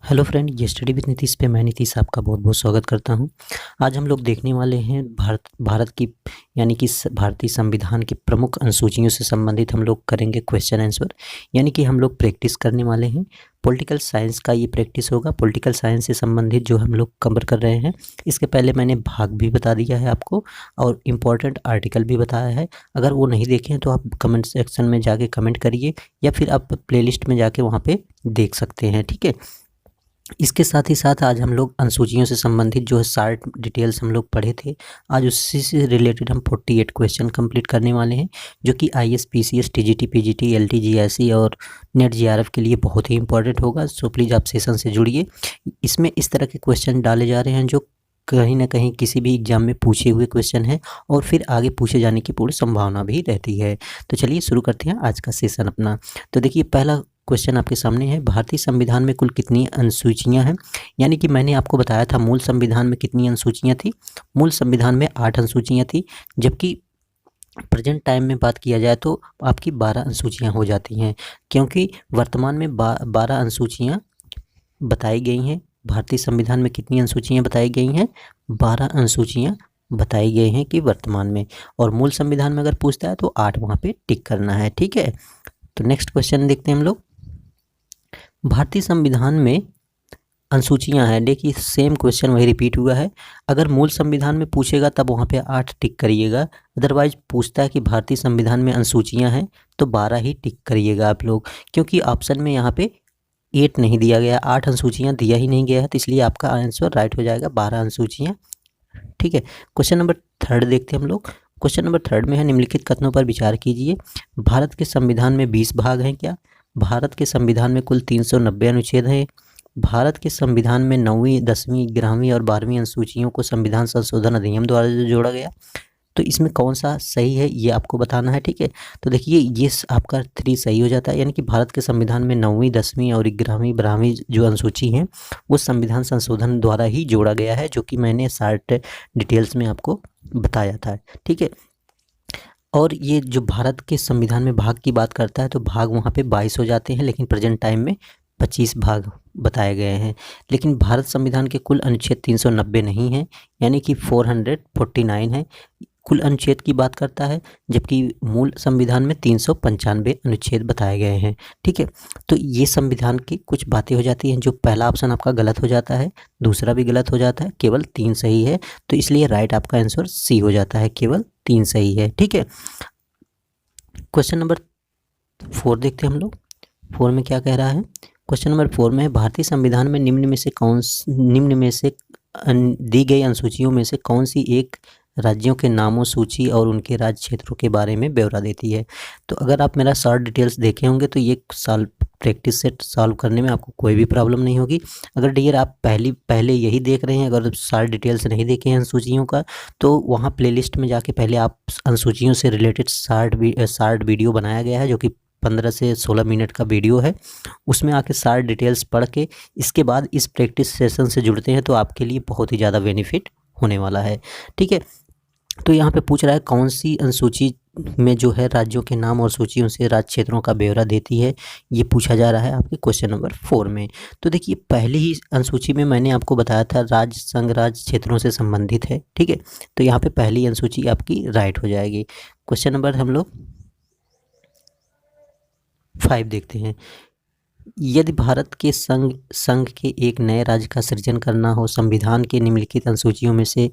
Hello friend, ये study with Nitish पे मैं नीतीश आपका बहुत बहुत स्वागत करता हूं। आज हम लोग देखने वाले हैं भारत की यानी कि भारतीय संविधान की प्रमुख अनुसूचियों से संबंधित हम लोग करेंगे क्वेश्चन आंसर। यानी कि हम लोग प्रैक्टिस करने वाले हैं। पॉलिटिकल साइंस का ये प्रैक्टिस होगा। पॉलिटिकल साइंस से संबंधित जो हम लोग कवर कर रहे हैं, इसके पहले मैंने भाग भी बता दिया है आपको और इम्पॉर्टेंट आर्टिकल भी बताया है। अगर वो नहीं देखें तो आप कमेंट सेक्शन में जाके कमेंट करिए या फिर आप प्लेलिस्ट में जाके वहाँ पे देख सकते हैं। ठीक है, इसके साथ ही साथ आज हम लोग अनुसूचियों से संबंधित जो है शार्ट डिटेल्स हम लोग पढ़े थे, आज उसी से रिलेटेड हम 48 क्वेश्चन कंप्लीट करने वाले हैं, जो कि IAS, PCS, TGT, PGT, LT, GSE और नेट जीआरएफ के लिए बहुत ही इंपॉर्टेंट होगा। सो प्लीज़ आप सेशन से जुड़िए। इसमें इस तरह के क्वेश्चन डाले जा रहे हैं जो कहीं ना कहीं किसी भी एग्जाम में पूछे हुए क्वेश्चन है और फिर आगे पूछे जाने की पूरी संभावना भी रहती है। तो चलिए शुरू करते हैं आज का सेशन अपना। तो देखिए, पहला क्वेश्चन आपके सामने है, भारतीय संविधान में कुल कितनी अनुसूचियां हैं? यानी कि मैंने आपको बताया था मूल संविधान में कितनी अनुसूचियां थी। मूल संविधान में 8 अनुसूचियां थी, जबकि प्रेजेंट टाइम में बात किया जाए तो आपकी 12 अनुसूचियां हो जाती हैं, क्योंकि वर्तमान में 12 अनुसूचियां बताई गई हैं। भारतीय संविधान में कितनी अनुसूचियां बताई गई हैं? 12 अनुसूचियां बताई गई हैं कि वर्तमान में, और मूल संविधान में अगर पूछता है तो 8 वहाँ पे टिक करना है। ठीक है, तो नेक्स्ट क्वेश्चन देखते हैं हम लोग। भारतीय संविधान में अनुसूचियां हैं, देखिए सेम क्वेश्चन वही रिपीट हुआ है। अगर मूल संविधान में पूछेगा तब वहाँ पे 8 टिक करिएगा, अदरवाइज पूछता है कि भारतीय संविधान में अनुसूचियां हैं तो 12 ही टिक करिएगा आप लोग, क्योंकि ऑप्शन में यहाँ पे 8 नहीं दिया गया, 8 अनुसूचियां दिया ही नहीं गया है, तो इसलिए आपका आंसर राइट हो जाएगा 12 अनुसूचियां। ठीक है, क्वेश्चन नंबर 3 देखते हैं हम लोग। क्वेश्चन नंबर 3 में है, निम्नलिखित कथनों पर विचार कीजिए। भारत के संविधान में 20 भाग हैं क्या? भारत के संविधान में कुल 390 अनुच्छेद हैं। भारत के संविधान में 9वीं, 10वीं, 11वीं और 12वीं अनुसूचियों को संविधान संशोधन अधिनियम द्वारा जोड़ा गया, तो इसमें कौन सा सही है ये आपको बताना है। ठीक है, तो देखिए ये आपका 3 सही हो जाता है, यानी कि भारत के संविधान में 9वीं, 10वीं और 11वीं, 12वीं जो अनुसूची हैं वो संविधान संशोधन द्वारा ही जोड़ा गया है, जो कि मैंने शार्ट डिटेल्स में आपको बताया था। ठीक है, और ये जो भारत के संविधान में भाग की बात करता है तो भाग वहाँ पे 22 हो जाते हैं, लेकिन प्रेजेंट टाइम में 25 भाग बताए गए हैं। लेकिन भारत संविधान के कुल अनुच्छेद 390 नहीं हैं, यानी कि 449 है कुल अनुच्छेद की बात करता है, जबकि मूल संविधान में 395 अनुच्छेद बताए गए हैं। ठीक है, तो ये संविधान की कुछ बातें हो जाती हैं, जो पहला ऑप्शन आपका गलत हो जाता है, दूसरा भी गलत हो जाता है, केवल 3 सही है, तो इसलिए राइट आपका आंसर सी हो जाता है, केवल 3 सही है। ठीक है, क्वेश्चन नंबर 4 देखते हैं हम लोग। 4 में क्या कह रहा है? क्वेश्चन नंबर 4 में है, भारतीय संविधान में निम्न में से दी गई अनुसूचियों में से कौन सी एक राज्यों के नामों, सूची और उनके राज्य क्षेत्रों के बारे में ब्यौरा देती है? तो अगर आप मेरा शॉर्ट डिटेल्स देखे होंगे तो ये साल प्रैक्टिस सेट सॉल्व करने में आपको कोई भी प्रॉब्लम नहीं होगी। अगर डियर आप पहले यही देख रहे हैं, अगर शॉर्ट डिटेल्स नहीं देखे हैं अनुसूचियों का, तो वहाँ प्लेलिस्ट में जाके पहले आप अनुसूचियों से रिलेटेड शॉर्ट वीडियो बनाया गया है, जो कि 15 से 16 मिनट का वीडियो है। उसमें आके सारे डिटेल्स पढ़ के इसके बाद इस प्रैक्टिस सेशन से जुड़ते हैं तो आपके लिए बहुत ही ज़्यादा बेनिफिट होने वाला है। ठीक है, तो यहाँ पे पूछ रहा है कौन सी अनुसूची में जो है राज्यों के नाम और सूचियों से राज्य क्षेत्रों का ब्यौरा देती है, ये पूछा जा रहा है आपके क्वेश्चन नंबर 4 में। तो देखिए पहली ही अनुसूची में मैंने आपको बताया था राज्य, संघ राज्य क्षेत्रों से संबंधित है। ठीक है, तो यहाँ पे पहली अनुसूची आपकी राइट हो जाएगी। क्वेश्चन नंबर हम लोग 5 देखते हैं। यदि भारत के संघ के एक नए राज्य का सृजन करना हो, संविधान के निम्नलिखित अनुसूचियों में से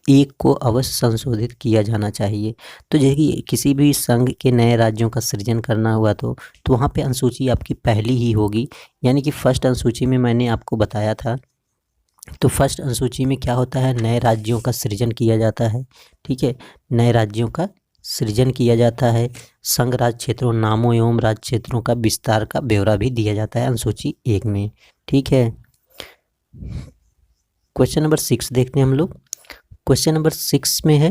एक को अवश्य संशोधित किया जाना चाहिए। तो जैसे किसी भी संघ के नए राज्यों का सृजन करना हुआ तो वहाँ पे अनुसूची आपकी पहली ही होगी, यानी कि फर्स्ट अनुसूची में मैंने आपको बताया था। तो फर्स्ट अनुसूची में क्या होता है? नए राज्यों का सृजन किया जाता है। ठीक है, नए राज्यों का सृजन किया जाता है। संघ राज्य क्षेत्रों, नामों एवं राज्य क्षेत्रों का विस्तार का ब्यौरा भी दिया जाता है अनुसूची 1 में। ठीक है, क्वेश्चन नंबर 6 देखते हैं हम लोग। क्वेश्चन नंबर 6 में है,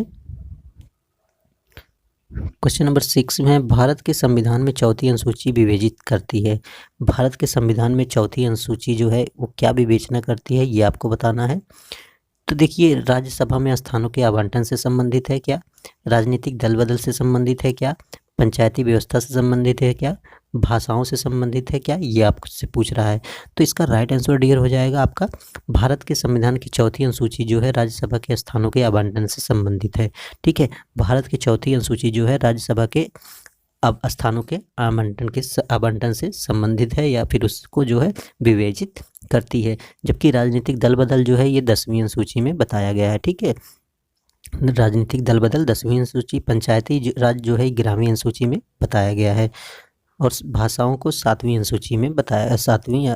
क्वेश्चन नंबर 6 में है, भारत के संविधान में चौथी अनुसूची विवेचित करती है। भारत के संविधान में चौथी अनुसूची जो है वो क्या विवेचना करती है, ये आपको बताना है। तो देखिए, राज्यसभा में स्थानों के आवंटन से संबंधित है क्या? राजनीतिक दल बदल से संबंधित है क्या? पंचायती व्यवस्था से संबंधित है क्या? भाषाओं से संबंधित है क्या, ये आपसे पूछ रहा है। तो इसका राइट आंसर डियर हो जाएगा आपका भारत के संविधान की चौथी अनुसूची जो है राज्यसभा के स्थानों के आवंटन से संबंधित है। ठीक है, भारत की चौथी अनुसूची जो है राज्यसभा के अब स्थानों के आवंटन से संबंधित है, या फिर उसको जो है विवेचित करती है। जबकि राजनीतिक दल बदल जो है ये 10वीं अनुसूची में बताया गया है। ठीक है, राजनीतिक दल बदल 10वीं अनुसूची, पंचायती राज जो है 11वीं अनुसूची में बताया गया है, और भाषाओं को 7वीं अनुसूची में बताया, 7वीं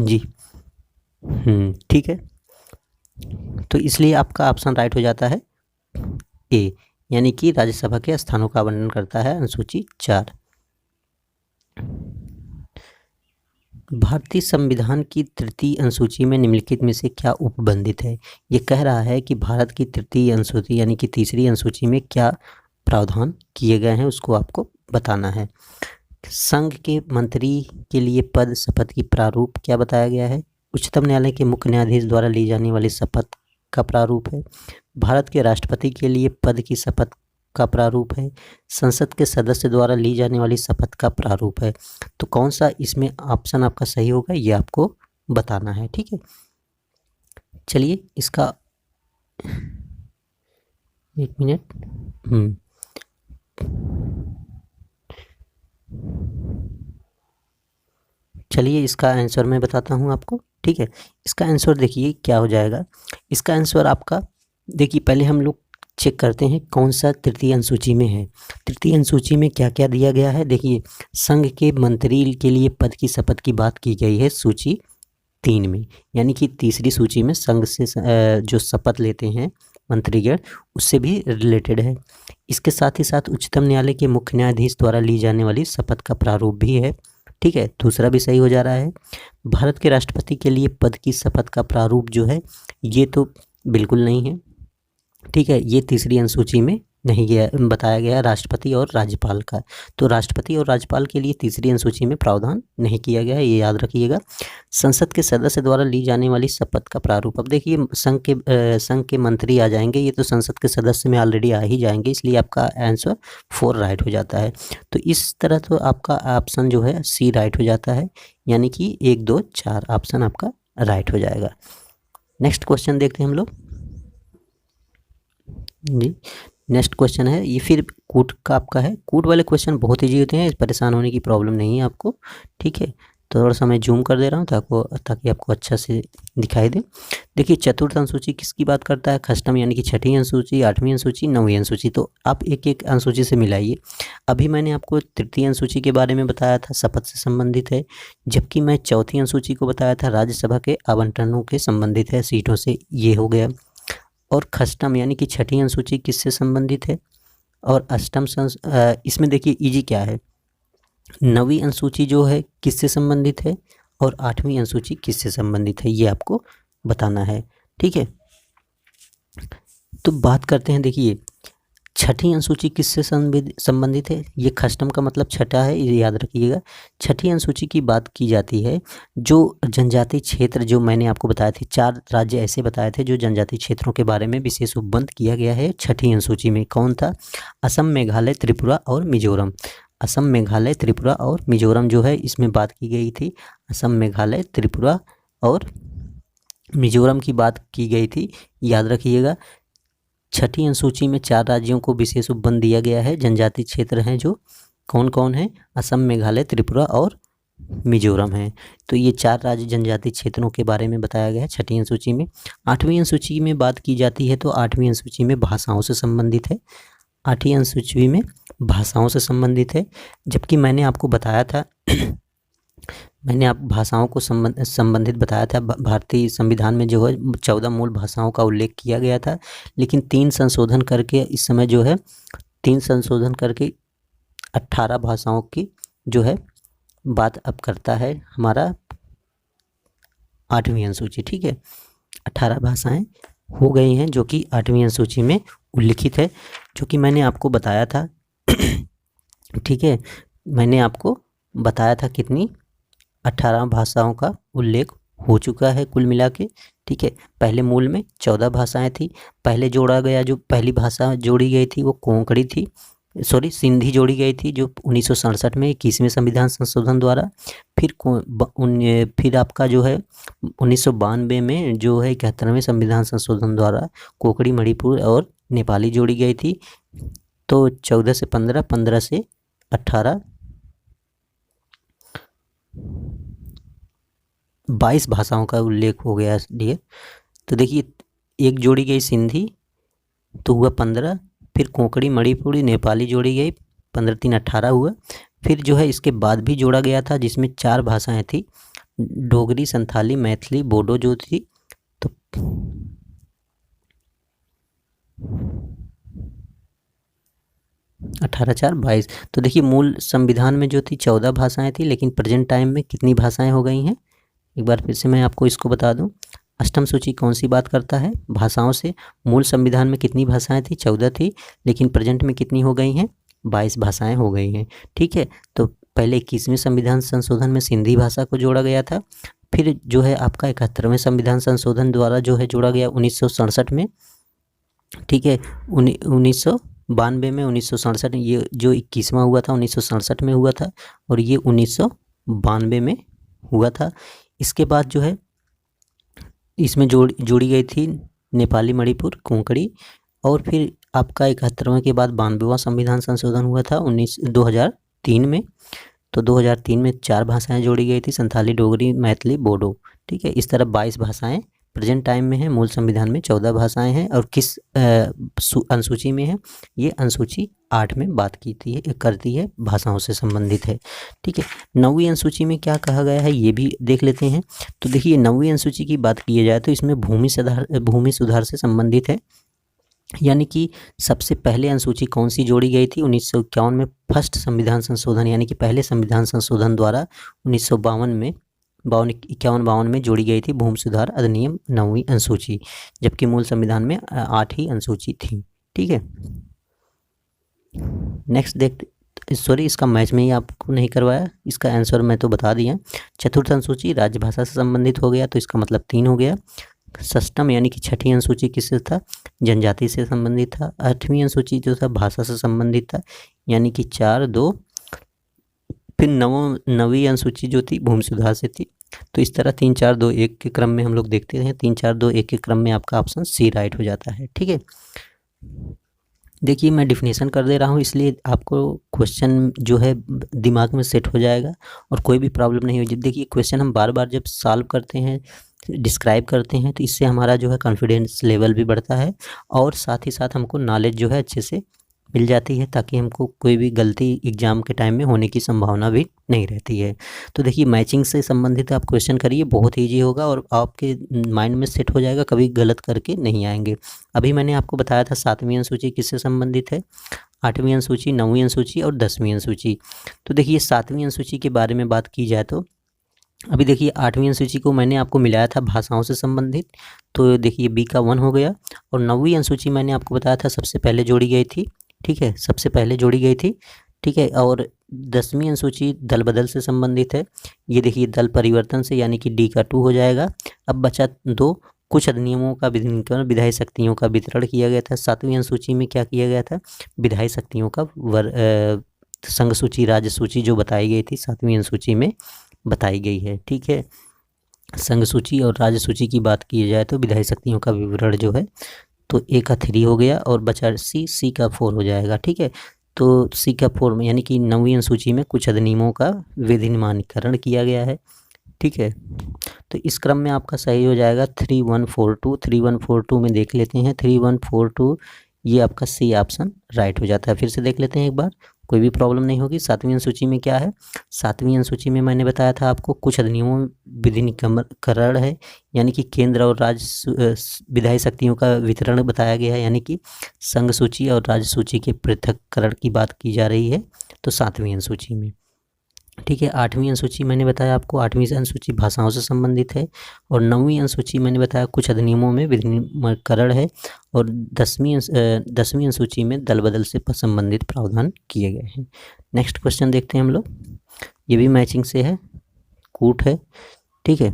जी। ठीक है, तो इसलिए आपका ऑप्शन राइट हो जाता है ए, यानी कि राज्यसभा के स्थानों का वर्णन करता है अनुसूची 4। भारतीय संविधान की तृतीय अनुसूची में निम्नलिखित में से क्या उपबंधित है। ये कह रहा है कि भारत की तृतीय अनुसूची यानी कि तीसरी अनुसूची में क्या प्रावधान किए गए हैं, उसको आपको बताना है। संघ के मंत्री के लिए पद शपथ की प्रारूप क्या बताया गया है। उच्चतम न्यायालय के मुख्य न्यायाधीश द्वारा ली जाने वाली शपथ का प्रारूप है। भारत के राष्ट्रपति के लिए पद की शपथ का प्रारूप है। संसद के सदस्य द्वारा ली जाने वाली शपथ का प्रारूप है। तो कौन सा इसमें ऑप्शन आपका सही होगा, ये आपको बताना है। ठीक है, चलिए इसका एक मिनट। चलिए इसका आंसर मैं बताता हूँ आपको। ठीक है, इसका आंसर देखिए क्या हो जाएगा। इसका आंसर आपका देखिए, पहले हम लोग चेक करते हैं कौन सा तृतीय अनुसूची में है। तृतीय अनुसूची में क्या क्या दिया गया है। देखिए, संघ के मंत्री के लिए पद की शपथ की बात की गई है सूची 3 में, यानी कि तीसरी सूची में संघ से जो शपथ लेते हैं मंत्रीगण, उससे भी रिलेटेड है। इसके साथ ही साथ उच्चतम न्यायालय के मुख्य न्यायाधीश द्वारा ली जाने वाली शपथ का प्रारूप भी है। ठीक है, दूसरा भी सही हो जा रहा है। भारत के राष्ट्रपति के लिए पद की शपथ का प्रारूप जो है ये तो बिल्कुल नहीं है। ठीक है, ये तीसरी अनुसूची में नहीं गया, बताया गया राष्ट्रपति और राज्यपाल का। तो राष्ट्रपति और राज्यपाल के लिए तीसरी अनुसूची में प्रावधान नहीं किया गया है, ये याद रखिएगा। संसद के सदस्य द्वारा ली जाने वाली शपथ का प्रारूप, अब देखिए संघ के मंत्री आ जाएंगे, ये तो संसद के सदस्य में ऑलरेडी आ ही जाएंगे, इसलिए आपका आंसर 4 राइट हो जाता है। तो इस तरह तो आपका ऑप्शन जो है सी राइट हो जाता है, यानी कि 1, 2, 4 ऑप्शन आपका राइट हो जाएगा। नेक्स्ट क्वेश्चन देखते हैं हम लोग जी। नेक्स्ट क्वेश्चन है, ये फिर कूट का आपका है। कूट वाले क्वेश्चन बहुत ईजी होते हैं, परेशान होने की प्रॉब्लम नहीं है आपको। ठीक है, तो थोड़ा सा मैं जूम कर दे रहा हूँ ताकि आपको अच्छा से दिखाई दे। देखिए, चतुर्थ अनुसूची किसकी बात करता है। खष्टम यानी कि छठी अनुसूची, 8वीं अनुसूची, 9वीं अनुसूची। तो आप एक एक अनुसूची से मिलाइए। अभी मैंने आपको तृतीय अनुसूची के बारे में बताया था, शपथ से संबंधित है, जबकि मैं चौथी अनुसूची को बताया था राज्यसभा के आवंटनों के संबंधित है, सीटों से, ये हो गया। और खष्टम यानी कि छठी अनुसूची किससे संबंधित है। और अष्टम इसमें देखिए इजी क्या है, 9वीं अनुसूची जो है किससे संबंधित है और 8वीं अनुसूची किससे संबंधित है, ये आपको बताना है। ठीक है, तो बात करते हैं। देखिए, छठी अनुसूची किससे संबंधित है। ये खष्टम का मतलब छठा है, ये याद रखिएगा। छठी अनुसूची की बात की जाती है जो जनजातीय क्षेत्र, जो मैंने आपको बताए थे 4 राज्य ऐसे बताए थे जो जनजातीय क्षेत्रों के बारे में विशेष उपबंध किया गया है छठी अनुसूची में। कौन था। असम, मेघालय, त्रिपुरा और मिजोरम। असम, मेघालय, त्रिपुरा और मिजोरम जो है इसमें बात की गई थी। असम, मेघालय, त्रिपुरा और मिजोरम की बात की गई थी, याद रखिएगा। छठी अनुसूची में 4 राज्यों को विशेष उपबंध दिया गया है। जनजातीय क्षेत्र हैं जो कौन कौन है, असम, मेघालय, त्रिपुरा और मिजोरम है। तो ये 4 राज्य जनजातीय क्षेत्रों के बारे में बताया गया है छठी अनुसूची में। 8वीं अनुसूची में बात की जाती है तो 8वीं अनुसूची में भाषाओं से संबंधित है। 8वीं अनुसूची में भाषाओं से संबंधित है, जबकि मैंने आपको बताया था मैंने आप भाषाओं को संबंधित बताया था। भारतीय संविधान में जो है 14 मूल भाषाओं का उल्लेख किया गया था, लेकिन 3 संशोधन करके इस समय जो है 3 संशोधन करके 18 भाषाओं की जो है बात अब करता है हमारा 8वीं अनुसूची। ठीक है, 18 भाषाएं हो गई हैं जो कि 8वीं अनुसूची में उल्लिखित है, जो कि मैंने आपको बताया था। ठीक है, मैंने आपको बताया था कितनी 18 भाषाओं का उल्लेख हो चुका है कुल मिला के। ठीक है, पहले मूल में 14 भाषाएं थी। पहले जोड़ा गया, जो पहली भाषा जोड़ी गई थी वो कोंकणी थी। सॉरी सिंधी जोड़ी गई थी जो 1967 में 21वें संविधान संशोधन द्वारा। फिर आपका जो है 1992 में जो है 71वें संविधान संशोधन द्वारा कोकड़ी, मणिपुर और नेपाली जोड़ी गई थी। तो 14 से 15, 15 से 18, 22 भाषाओं का उल्लेख हो गया डियर। तो देखिए एक जोड़ी गई सिंधी तो हुआ 15, फिर कोंकणी, मणिपुरी, नेपाली जोड़ी गई 15, 3, 18 हुआ। फिर जो है इसके बाद भी जोड़ा गया था जिसमें 4 भाषाएं थी, डोगरी, संथाली, मैथिली, बोडो जो थी। तो 18, 4, 22। तो देखिए मूल संविधान में जो थी 14 भाषाएं थी, लेकिन प्रेजेंट टाइम में कितनी भाषाएं हो गई हैं, एक बार फिर से मैं आपको इसको बता दूं। अष्टम सूची कौन सी बात करता है, भाषाओं से। मूल संविधान में कितनी भाषाएं थी, 14 थी, लेकिन प्रेजेंट में कितनी हो गई हैं, 22 भाषाएं हो गई हैं। ठीक है, तो पहले 21वें संविधान संशोधन में सिंधी भाषा को जोड़ा गया था। फिर जो है आपका 71वें संविधान संशोधन द्वारा जो है जोड़ा गया 1967 में। ठीक है, 1992 में, 1967, ये जो 21वां हुआ था 1967 में हुआ था, और ये 1992 में हुआ था। इसके बाद जो है इसमें जोड़ी गई थी नेपाली, मणिपुर, कोंकणी। और फिर आपका 71वें के बाद 92वां संविधान संशोधन हुआ था 2003 में। तो 2003 में 4 भाषाएं जोड़ी गई थी, संथाली, डोगरी, मैथिली, बोडो। ठीक है, इस तरह 22 भाषाएं प्रेजेंट टाइम में है। मूल संविधान में 14 भाषाएं हैं। और किस अनुसूची में है, ये अनुसूची 8 में बात करती है, भाषाओं से संबंधित है। ठीक है, 9वीं अनुसूची में क्या कहा गया है ये भी देख लेते हैं। तो देखिए 9वीं अनुसूची की बात की जाए तो इसमें भूमि सुधार से संबंधित है। यानी कि सबसे पहले अनुसूची कौन सी जोड़ी गई थी, 1951 में फर्स्ट संविधान संशोधन, यानी कि पहले संविधान संशोधन द्वारा 1952 में 51-52 में जोड़ी गई थी भूमि सुधार अधिनियम 9वीं अनुसूची, जबकि मूल संविधान में 8 ही अनुसूची थी। ठीक है, नेक्स्ट देखते, सॉरी इसका मैच में ही आपको नहीं करवाया, इसका आंसर मैं तो बता दिया। चतुर्थ अनुसूची राजभाषा से संबंधित हो गया, तो इसका मतलब 3 हो गया। षष्टम यानी कि छठी अनुसूची किससे था, जनजाति से संबंधित था। 8वीं अनुसूची जो था भाषा से संबंधित था, यानी कि 4, 2। फिर 9वीं अनुसूची जो थी भूमि सुधार से थी। तो इस तरह 3, 4, 2, 1 के क्रम में हम लोग देखते हैं। 3, 4, 2, 1 के क्रम में आपका ऑप्शन सी राइट हो जाता है। ठीक है, देखिए मैं डिफिनेशन कर दे रहा हूँ, इसलिए आपको क्वेश्चन जो है दिमाग में सेट हो जाएगा और कोई भी प्रॉब्लम नहीं होगी। देखिए क्वेश्चन हम बार बार जब सॉल्व करते हैं, डिस्क्राइब करते हैं, तो इससे हमारा जो है कॉन्फिडेंस लेवल भी बढ़ता है, और साथ ही साथ हमको नॉलेज जो है अच्छे से मिल जाती है, ताकि हमको कोई भी गलती एग्ज़ाम के टाइम में होने की संभावना भी नहीं रहती है। तो देखिए मैचिंग से संबंधित आप क्वेश्चन करिए, बहुत ईजी होगा और आपके माइंड में सेट हो जाएगा, कभी गलत करके नहीं आएंगे। अभी मैंने आपको बताया था 7वीं अनुसूची किससे संबंधित है, 8वीं अनुसूची, 9वीं अनुसूची और 10वीं अनुसूची। तो देखिए 7वीं अनुसूची के बारे में बात की जाए तो अभी देखिए 8वीं अनुसूची को मैंने आपको मिलाया था भाषाओं से संबंधित, तो देखिए बी का 1 हो गया। और 9वीं अनुसूची मैंने आपको बताया था सबसे पहले जोड़ी गई थी। ठीक है, सबसे पहले जोड़ी गई थी। ठीक है, और 10वीं अनुसूची दल बदल से संबंधित है। ये देखिए दल परिवर्तन से, यानी कि डी का 2 हो जाएगा। अब बचा 2, कुछ अधिनियमों का विधिनीकरण, विधायी शक्तियों का वितरण किया गया था। 7वीं अनुसूची में क्या किया गया था, विधायी शक्तियों का संघ सूची, राज्य सूची जो बताई गई थी 7वीं अनुसूची में बताई गई है। ठीक है, संघ सूची और राज्य सूची की बात की जाए तो विधायी शक्तियों का विवरण जो है, तो ए का 3 हो गया और बचा सी का 4 हो जाएगा। ठीक है, तो सी का 4 में यानी कि 9वीं अनुसूची में कुछ अधिनियमों का विधिमानीकरण किया गया है। ठीक है, तो इस क्रम में आपका सही हो जाएगा 3142। 3142 में देख लेते हैं, 3142 ये आपका सी ऑप्शन राइट हो जाता है। फिर से देख लेते हैं एक बार, कोई भी प्रॉब्लम नहीं होगी। 7वीं अनुसूची में क्या है, 7वीं अनुसूची में मैंने बताया था आपको कुछ अधिनियमों विधिनीकरण है, यानी कि केंद्र और राज्य विधायी शक्तियों का वितरण बताया गया है, यानी कि संघ सूची और राज्य सूची के पृथक्करण की बात की जा रही है, तो 7वीं अनुसूची में। ठीक है, 8वीं अनुसूची मैंने बताया आपको, 8वीं अनुसूची भाषाओं से संबंधित है। और 9वीं अनुसूची मैंने बताया कुछ अधिनियमों में विधिनीकरण है। और 10वीं अनुसूची में दल बदल से संबंधित प्रावधान किए गए हैं। नेक्स्ट क्वेश्चन देखते हैं हम लोग, ये भी मैचिंग से है, कूट है। ठीक है,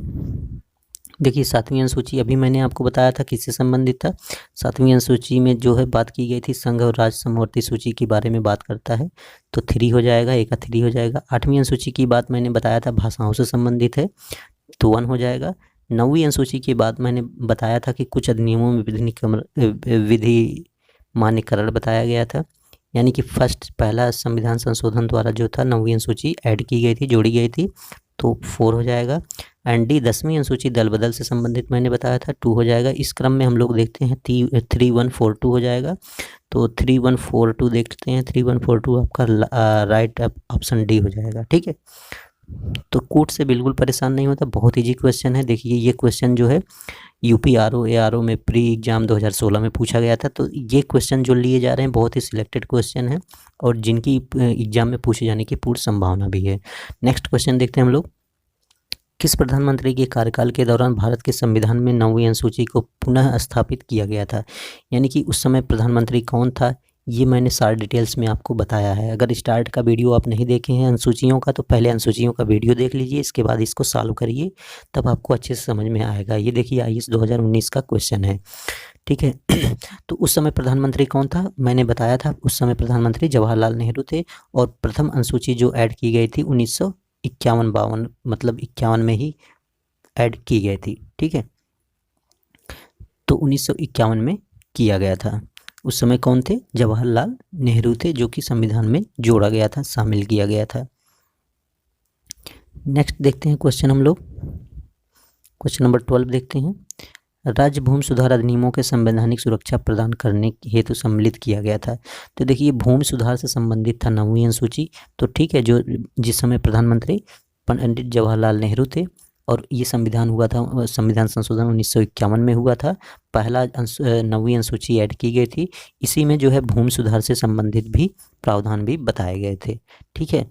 देखिए 7वीं अनुसूची अभी मैंने आपको बताया था किससे संबंधित था। 7वीं अनुसूची में जो है बात की गई थी संघ और राज्य समवर्ती सूची के बारे में बात करता है, तो 3 हो जाएगा, एक का 3 हो जाएगा। 8वीं अनुसूची की बात मैंने बताया था भाषाओं से संबंधित है, तो 1 हो जाएगा। 9वीं अनुसूची की बात मैंने बताया था कि कुछ अधिनियमों में विधि मान्यकरण बताया गया था, यानी कि पहला संविधान संशोधन द्वारा जो था 9वीं अनुसूची ऐड की गई थी, जोड़ी गई थी, तो 4 हो जाएगा। एंड डी 10वीं अनुसूची दल बदल से संबंधित मैंने बताया था, 2 हो जाएगा। इस क्रम में हम लोग देखते हैं 3142 हो जाएगा, तो 3142 देखते हैं। 3142 आपका राइट ऑप्शन डी हो जाएगा। ठीक है, तो कोड से बिल्कुल परेशान नहीं होता, बहुत ईजी क्वेश्चन है। देखिए ये क्वेश्चन जो है यूपी ARO में प्री एग्ज़ाम 2016 में पूछा गया था, तो ये क्वेश्चन जो लिए जा रहे हैं बहुत ही सिलेक्टेड क्वेश्चन है और जिनकी एग्ज़ाम में पूछे जाने की पूर्ण संभावना भी है। नेक्स्ट क्वेश्चन देखते हैं हम लोग। किस प्रधानमंत्री के कार्यकाल के दौरान भारत के संविधान में 9वीं अनुसूची को पुनः स्थापित किया गया था? यानी कि उस समय प्रधानमंत्री कौन था, ये मैंने सारे डिटेल्स में आपको बताया है। अगर स्टार्ट का वीडियो आप नहीं देखे हैं अनुसूचियों का, तो पहले अनुसूचियों का वीडियो देख लीजिए, इसके बाद इसको सॉल्व करिए, तब आपको अच्छे से समझ में आएगा। ये देखिए IAS 2019 का क्वेश्चन है। ठीक है तो उस समय प्रधानमंत्री कौन था, मैंने बताया था उस समय प्रधानमंत्री जवाहरलाल नेहरू थे, और प्रथम अनुसूची जो ऐड की गई थी 1951-52, मतलब 51 में ही ऐड की गई थी। ठीक है, तो 1951 में किया गया था। उस समय कौन थे, जवाहरलाल नेहरू थे, जो कि संविधान में जोड़ा गया था, शामिल किया गया था। नेक्स्ट देखते हैं क्वेश्चन हम लोग, क्वेश्चन नंबर 12 देखते हैं। राज्य भूमि सुधार अधिनियमों के संवैधानिक सुरक्षा प्रदान करने हेतु सम्मिलित किया गया था। तो देखिए भूमि सुधार से संबंधित था 9वीं अनुसूची, तो ठीक है, जो जिस समय प्रधानमंत्री पंडित जवाहरलाल नेहरू थे, और ये संविधान हुआ था, संविधान संशोधन 1951 में हुआ था। पहला 9वीं अनुसूची ऐड की गई थी, इसी में जो है भूमि सुधार से संबंधित भी प्रावधान भी बताए गए थे। ठीक है,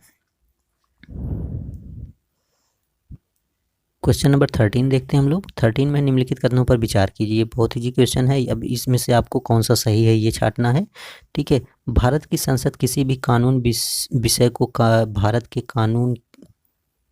क्वेश्चन नंबर 13 देखते हैं हम लोग। 13 में निम्नलिखित कथनों पर विचार कीजिए, बहुत ही क्वेश्चन है। अब इसमें से आपको कौन सा सही है ये छांटना है। ठीक है, भारत की संसद किसी भी कानून विषय को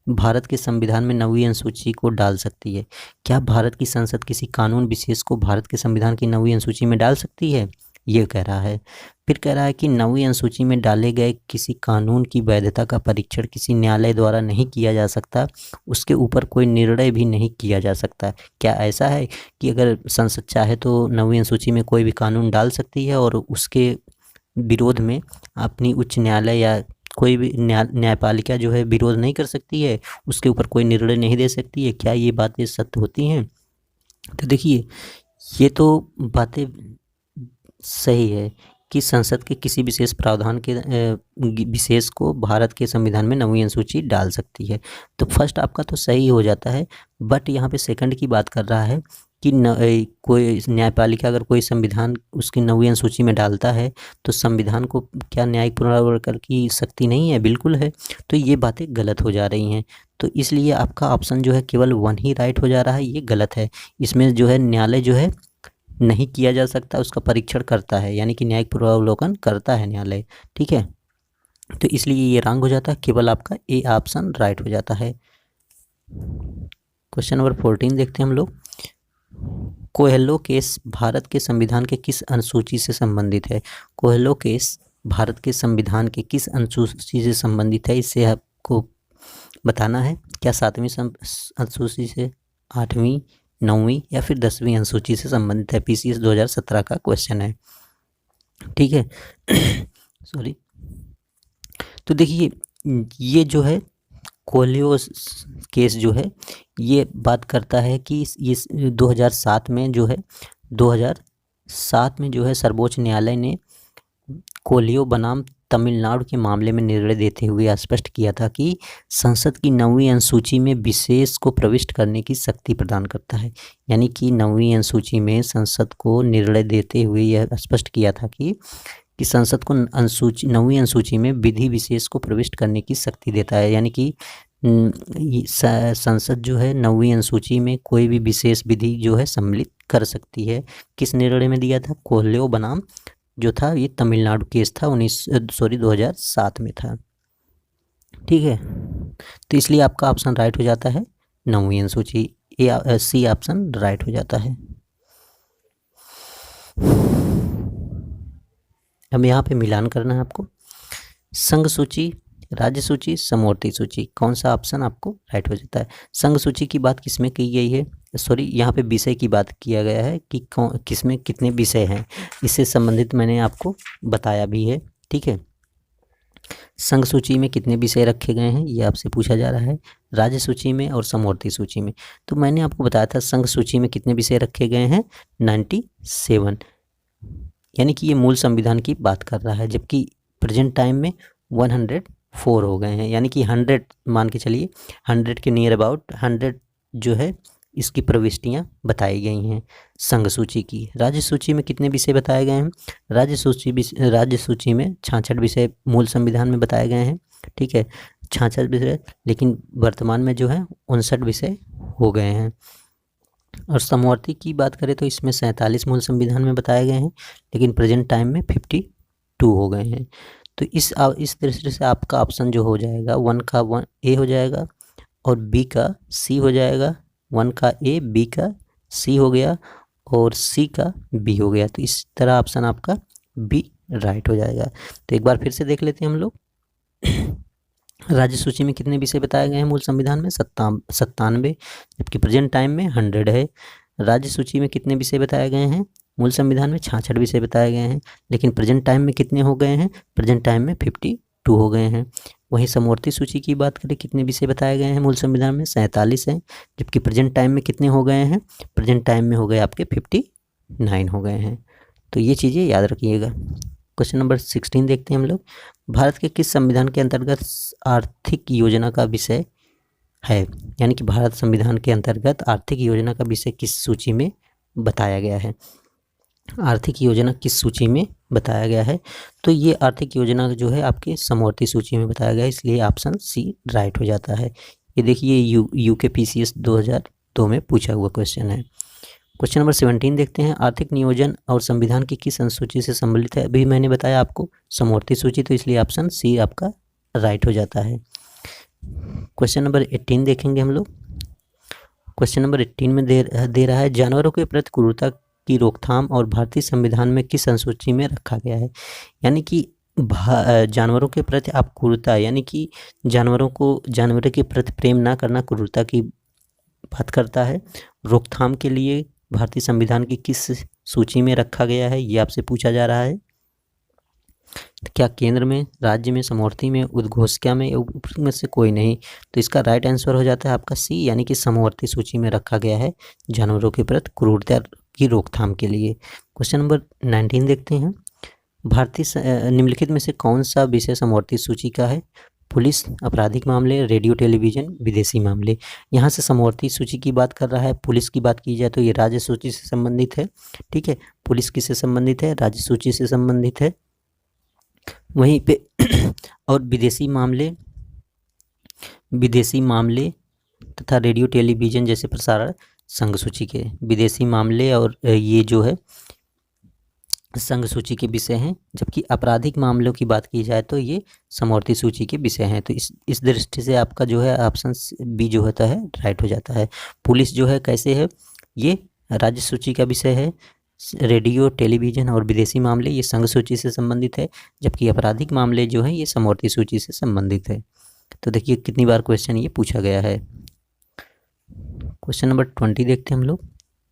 भारत के संविधान में 9वीं अनुसूची को डाल सकती है। क्या भारत की संसद किसी कानून विशेष को भारत के संविधान की 9वीं अनुसूची में डाल सकती है, ये कह रहा है। फिर कह रहा है कि 9वीं अनुसूची में डाले गए किसी कानून की वैधता का परीक्षण किसी न्यायालय द्वारा नहीं किया जा सकता, उसके ऊपर कोई निर्णय भी नहीं किया जा सकता। क्या ऐसा है कि अगर संसद चाहे तो 9वीं अनुसूची में कोई भी कानून डाल सकती है और उसके विरोध में अपनी उच्च न्यायालय या कोई भी न्यायपालिका जो है विरोध नहीं कर सकती है, उसके ऊपर कोई निर्णय नहीं दे सकती है? क्या ये बातें सत्य होती हैं? तो देखिए ये तो बातें सही है कि संसद के किसी विशेष प्रावधान के विशेष को भारत के संविधान में 9वीं अनुसूची डाल सकती है, तो फर्स्ट आपका तो सही हो जाता है। बट यहाँ पे सेकंड की बात कर रहा है कि कोई न्यायपालिका अगर कोई संविधान उसकी 9वीं अनुसूची में डालता है तो संविधान को क्या न्यायिक पुनरावलोकन की शक्ति नहीं है? बिल्कुल है। तो ये बातें गलत हो जा रही हैं, तो इसलिए आपका ऑप्शन जो है केवल 1 ही राइट हो जा रहा है, ये गलत है। इसमें जो है न्यायालय जो है नहीं किया जा सकता, उसका परीक्षण करता है, यानी कि न्यायिक पूर्वावलोकन करता है न्यायालय। ठीक है, तो इसलिए ये रॉन्ग हो जाता है, केवल आपका ए ऑप्शन राइट हो जाता है। क्वेश्चन नंबर 14 देखते हैं हम लोग। कोहेलो केस भारत के संविधान के किस अनुसूची से संबंधित है? कोहेलो केस भारत के संविधान के किस अनुसूची से संबंधित है, इससे आपको बताना है। क्या 7वीं अनुसूची से, 8वीं, 9वीं या फिर 10वीं अनुसूची से संबंधित है? PCS 2017 का क्वेश्चन है। ठीक है सॉरी। तो देखिए ये जो है कोलियो केस जो है ये बात करता है कि ये 2007 में जो है 2007 में जो है सर्वोच्च न्यायालय ने कोलियो बनाम तमिलनाडु के मामले में निर्णय देते हुए स्पष्ट किया था कि संसद की 9वीं अनुसूची में विशेष को प्रविष्ट करने की शक्ति प्रदान करता है। यानी कि 9वीं अनुसूची में संसद को निर्णय देते हुए यह स्पष्ट किया था कि संसद को 9वीं अनुसूची में विधि विशेष को प्रविष्ट करने की शक्ति देता है। यानी कि संसद जो है 9वीं अनुसूची में कोई भी विशेष विधि जो है सम्मिलित कर सकती है। किस निर्णय में दिया था? कोलियो बनाम जो था ये तमिलनाडु केस था 2007 में था। ठीक है, तो इसलिए आपका ऑप्शन राइट हो जाता है 9वीं अनुसूची। सी ऑप्शन राइट हो जाता है। अब यहाँ पे मिलान करना है आपको। संघ सूची, राज्य सूची, समवर्ती सूची, कौन सा ऑप्शन आपको राइट हो जाता है। संघ सूची की बात किसमें की गई है, सॉरी यहाँ पे विषय की बात किया गया है कि किसमें कितने विषय हैं, इससे संबंधित मैंने आपको बताया भी है। ठीक है, संघ सूची में कितने विषय रखे गए हैं ये आपसे पूछा जा रहा है, राज्य सूची में और समवर्ती सूची में। तो मैंने आपको बताया था संघ सूची में कितने विषय रखे गए हैं, 97, यानी कि ये मूल संविधान की बात कर रहा है, जबकि प्रेजेंट टाइम में 104 हो गए हैं, यानी कि 100 मान के चलिए, 100 के नियर अबाउट 100 जो है इसकी प्रविष्टियां बताई गई हैं संघ सूची की। राज्य सूची में कितने विषय बताए गए हैं, राज्य सूची में 66 विषय मूल संविधान में बताए गए हैं। ठीक है, 66 विषय, लेकिन वर्तमान में जो है 59 विषय हो गए हैं। और समवर्ती की बात करें तो इसमें 47 मूल संविधान में बताए गए हैं, लेकिन प्रेजेंट टाइम में 52 हो गए हैं। तो इस दृष्टि से आपका ऑप्शन जो हो जाएगा 1 का 1 ए हो जाएगा और बी का सी हो जाएगा। 1 का ए, बी का सी हो गया और सी का बी हो गया। तो इस तरह ऑप्शन आपका बी राइट हो जाएगा। तो एक बार फिर से देख लेते हैं हम लोग। राज्य सूची में कितने विषय बताए गए हैं मूल संविधान में, 97, जबकि प्रेजेंट टाइम में 100 है। राज्य सूची में कितने विषय बताए गए हैं मूल संविधान में, 66 विषय बताए गए हैं, लेकिन प्रेजेंट टाइम में कितने हो गए हैं, प्रेजेंट टाइम में 52 हो गए हैं। वहीं समवर्ती सूची की बात करें, कितने विषय बताए गए हैं मूल संविधान में, 47 हैं, जबकि प्रेजेंट टाइम में कितने हो गए हैं, प्रेजेंट टाइम में हो गए आपके 59 हो गए हैं। तो ये चीज़ें याद रखिएगा। क्वेश्चन नंबर 16 देखते हैं हम लोग। भारत के किस संविधान के अंतर्गत आर्थिक योजना का विषय है, यानी कि भारत संविधान के अंतर्गत आर्थिक योजना का विषय किस सूची में बताया गया है, आर्थिक योजना किस सूची में बताया गया है। तो ये आर्थिक योजना जो है आपके समवर्ती सूची में बताया गया है, इसलिए ऑप्शन सी राइट हो जाता है। ये देखिए यूके पीसीएस 2002 में पूछा हुआ क्वेश्चन है। क्वेश्चन नंबर 17 देखते हैं। आर्थिक नियोजन और संविधान की किस अनुसूची से सम्मिलित है, अभी मैंने बताया आपको समवर्ती सूची, तो इसलिए ऑप्शन सी आपका राइट हो जाता है। क्वेश्चन नंबर 18 देखेंगे हम लोग। क्वेश्चन नंबर 18 में दे रहा है, जानवरों के प्रति क्रूरता की रोकथाम और भारतीय संविधान में किस अनुसूची में रखा गया है। यानी कि जानवरों के प्रति आप क्रूरता, यानी कि जानवरों के प्रति प्रेम ना करना क्रूरता की बात करता है। रोकथाम के लिए भारतीय संविधान की किस सूची में रखा गया है, ये आपसे पूछा जा रहा है। क्या केंद्र में, राज्य में, समवर्ती में, उद्घोषिका में, उपरोक्त में से कोई नहीं। तो इसका राइट आंसर हो जाता है आपका सी, यानी कि समवर्ती सूची में रखा गया है जानवरों के प्रति क्रूरता की रोकथाम के लिए। क्वेश्चन नंबर 19 देखते हैं। भारतीय निम्नलिखित में से कौन सा विषय समवर्ती सूची का है, पुलिस, आपराधिक मामले, रेडियो टेलीविजन, विदेशी मामले। यहाँ से समवर्ती सूची की बात कर रहा है। पुलिस की बात की जाए तो ये राज्य सूची से संबंधित है। ठीक है, पुलिस किससे संबंधित है, राज्य सूची से संबंधित है। वहीं पे और विदेशी मामले तथा रेडियो टेलीविजन जैसे प्रसारण संघ सूची के विदेशी मामले और ये जो है संघ सूची के विषय हैं, जबकि आपराधिक मामलों की बात की जाए तो ये समवर्ती सूची के विषय हैं। तो इस दृष्टि से आपका जो है ऑप्शन बी जो होता है राइट हो जाता है। पुलिस जो है कैसे है, ये राज्य सूची का विषय है। रेडियो टेलीविजन और विदेशी मामले ये संघ सूची से संबंधित है, जबकि आपराधिक मामले जो है ये समवर्ती सूची से संबंधित है। तो देखिए कितनी बार क्वेश्चन ये पूछा गया है। क्वेश्चन नंबर 20 देखते हैं हम लोग।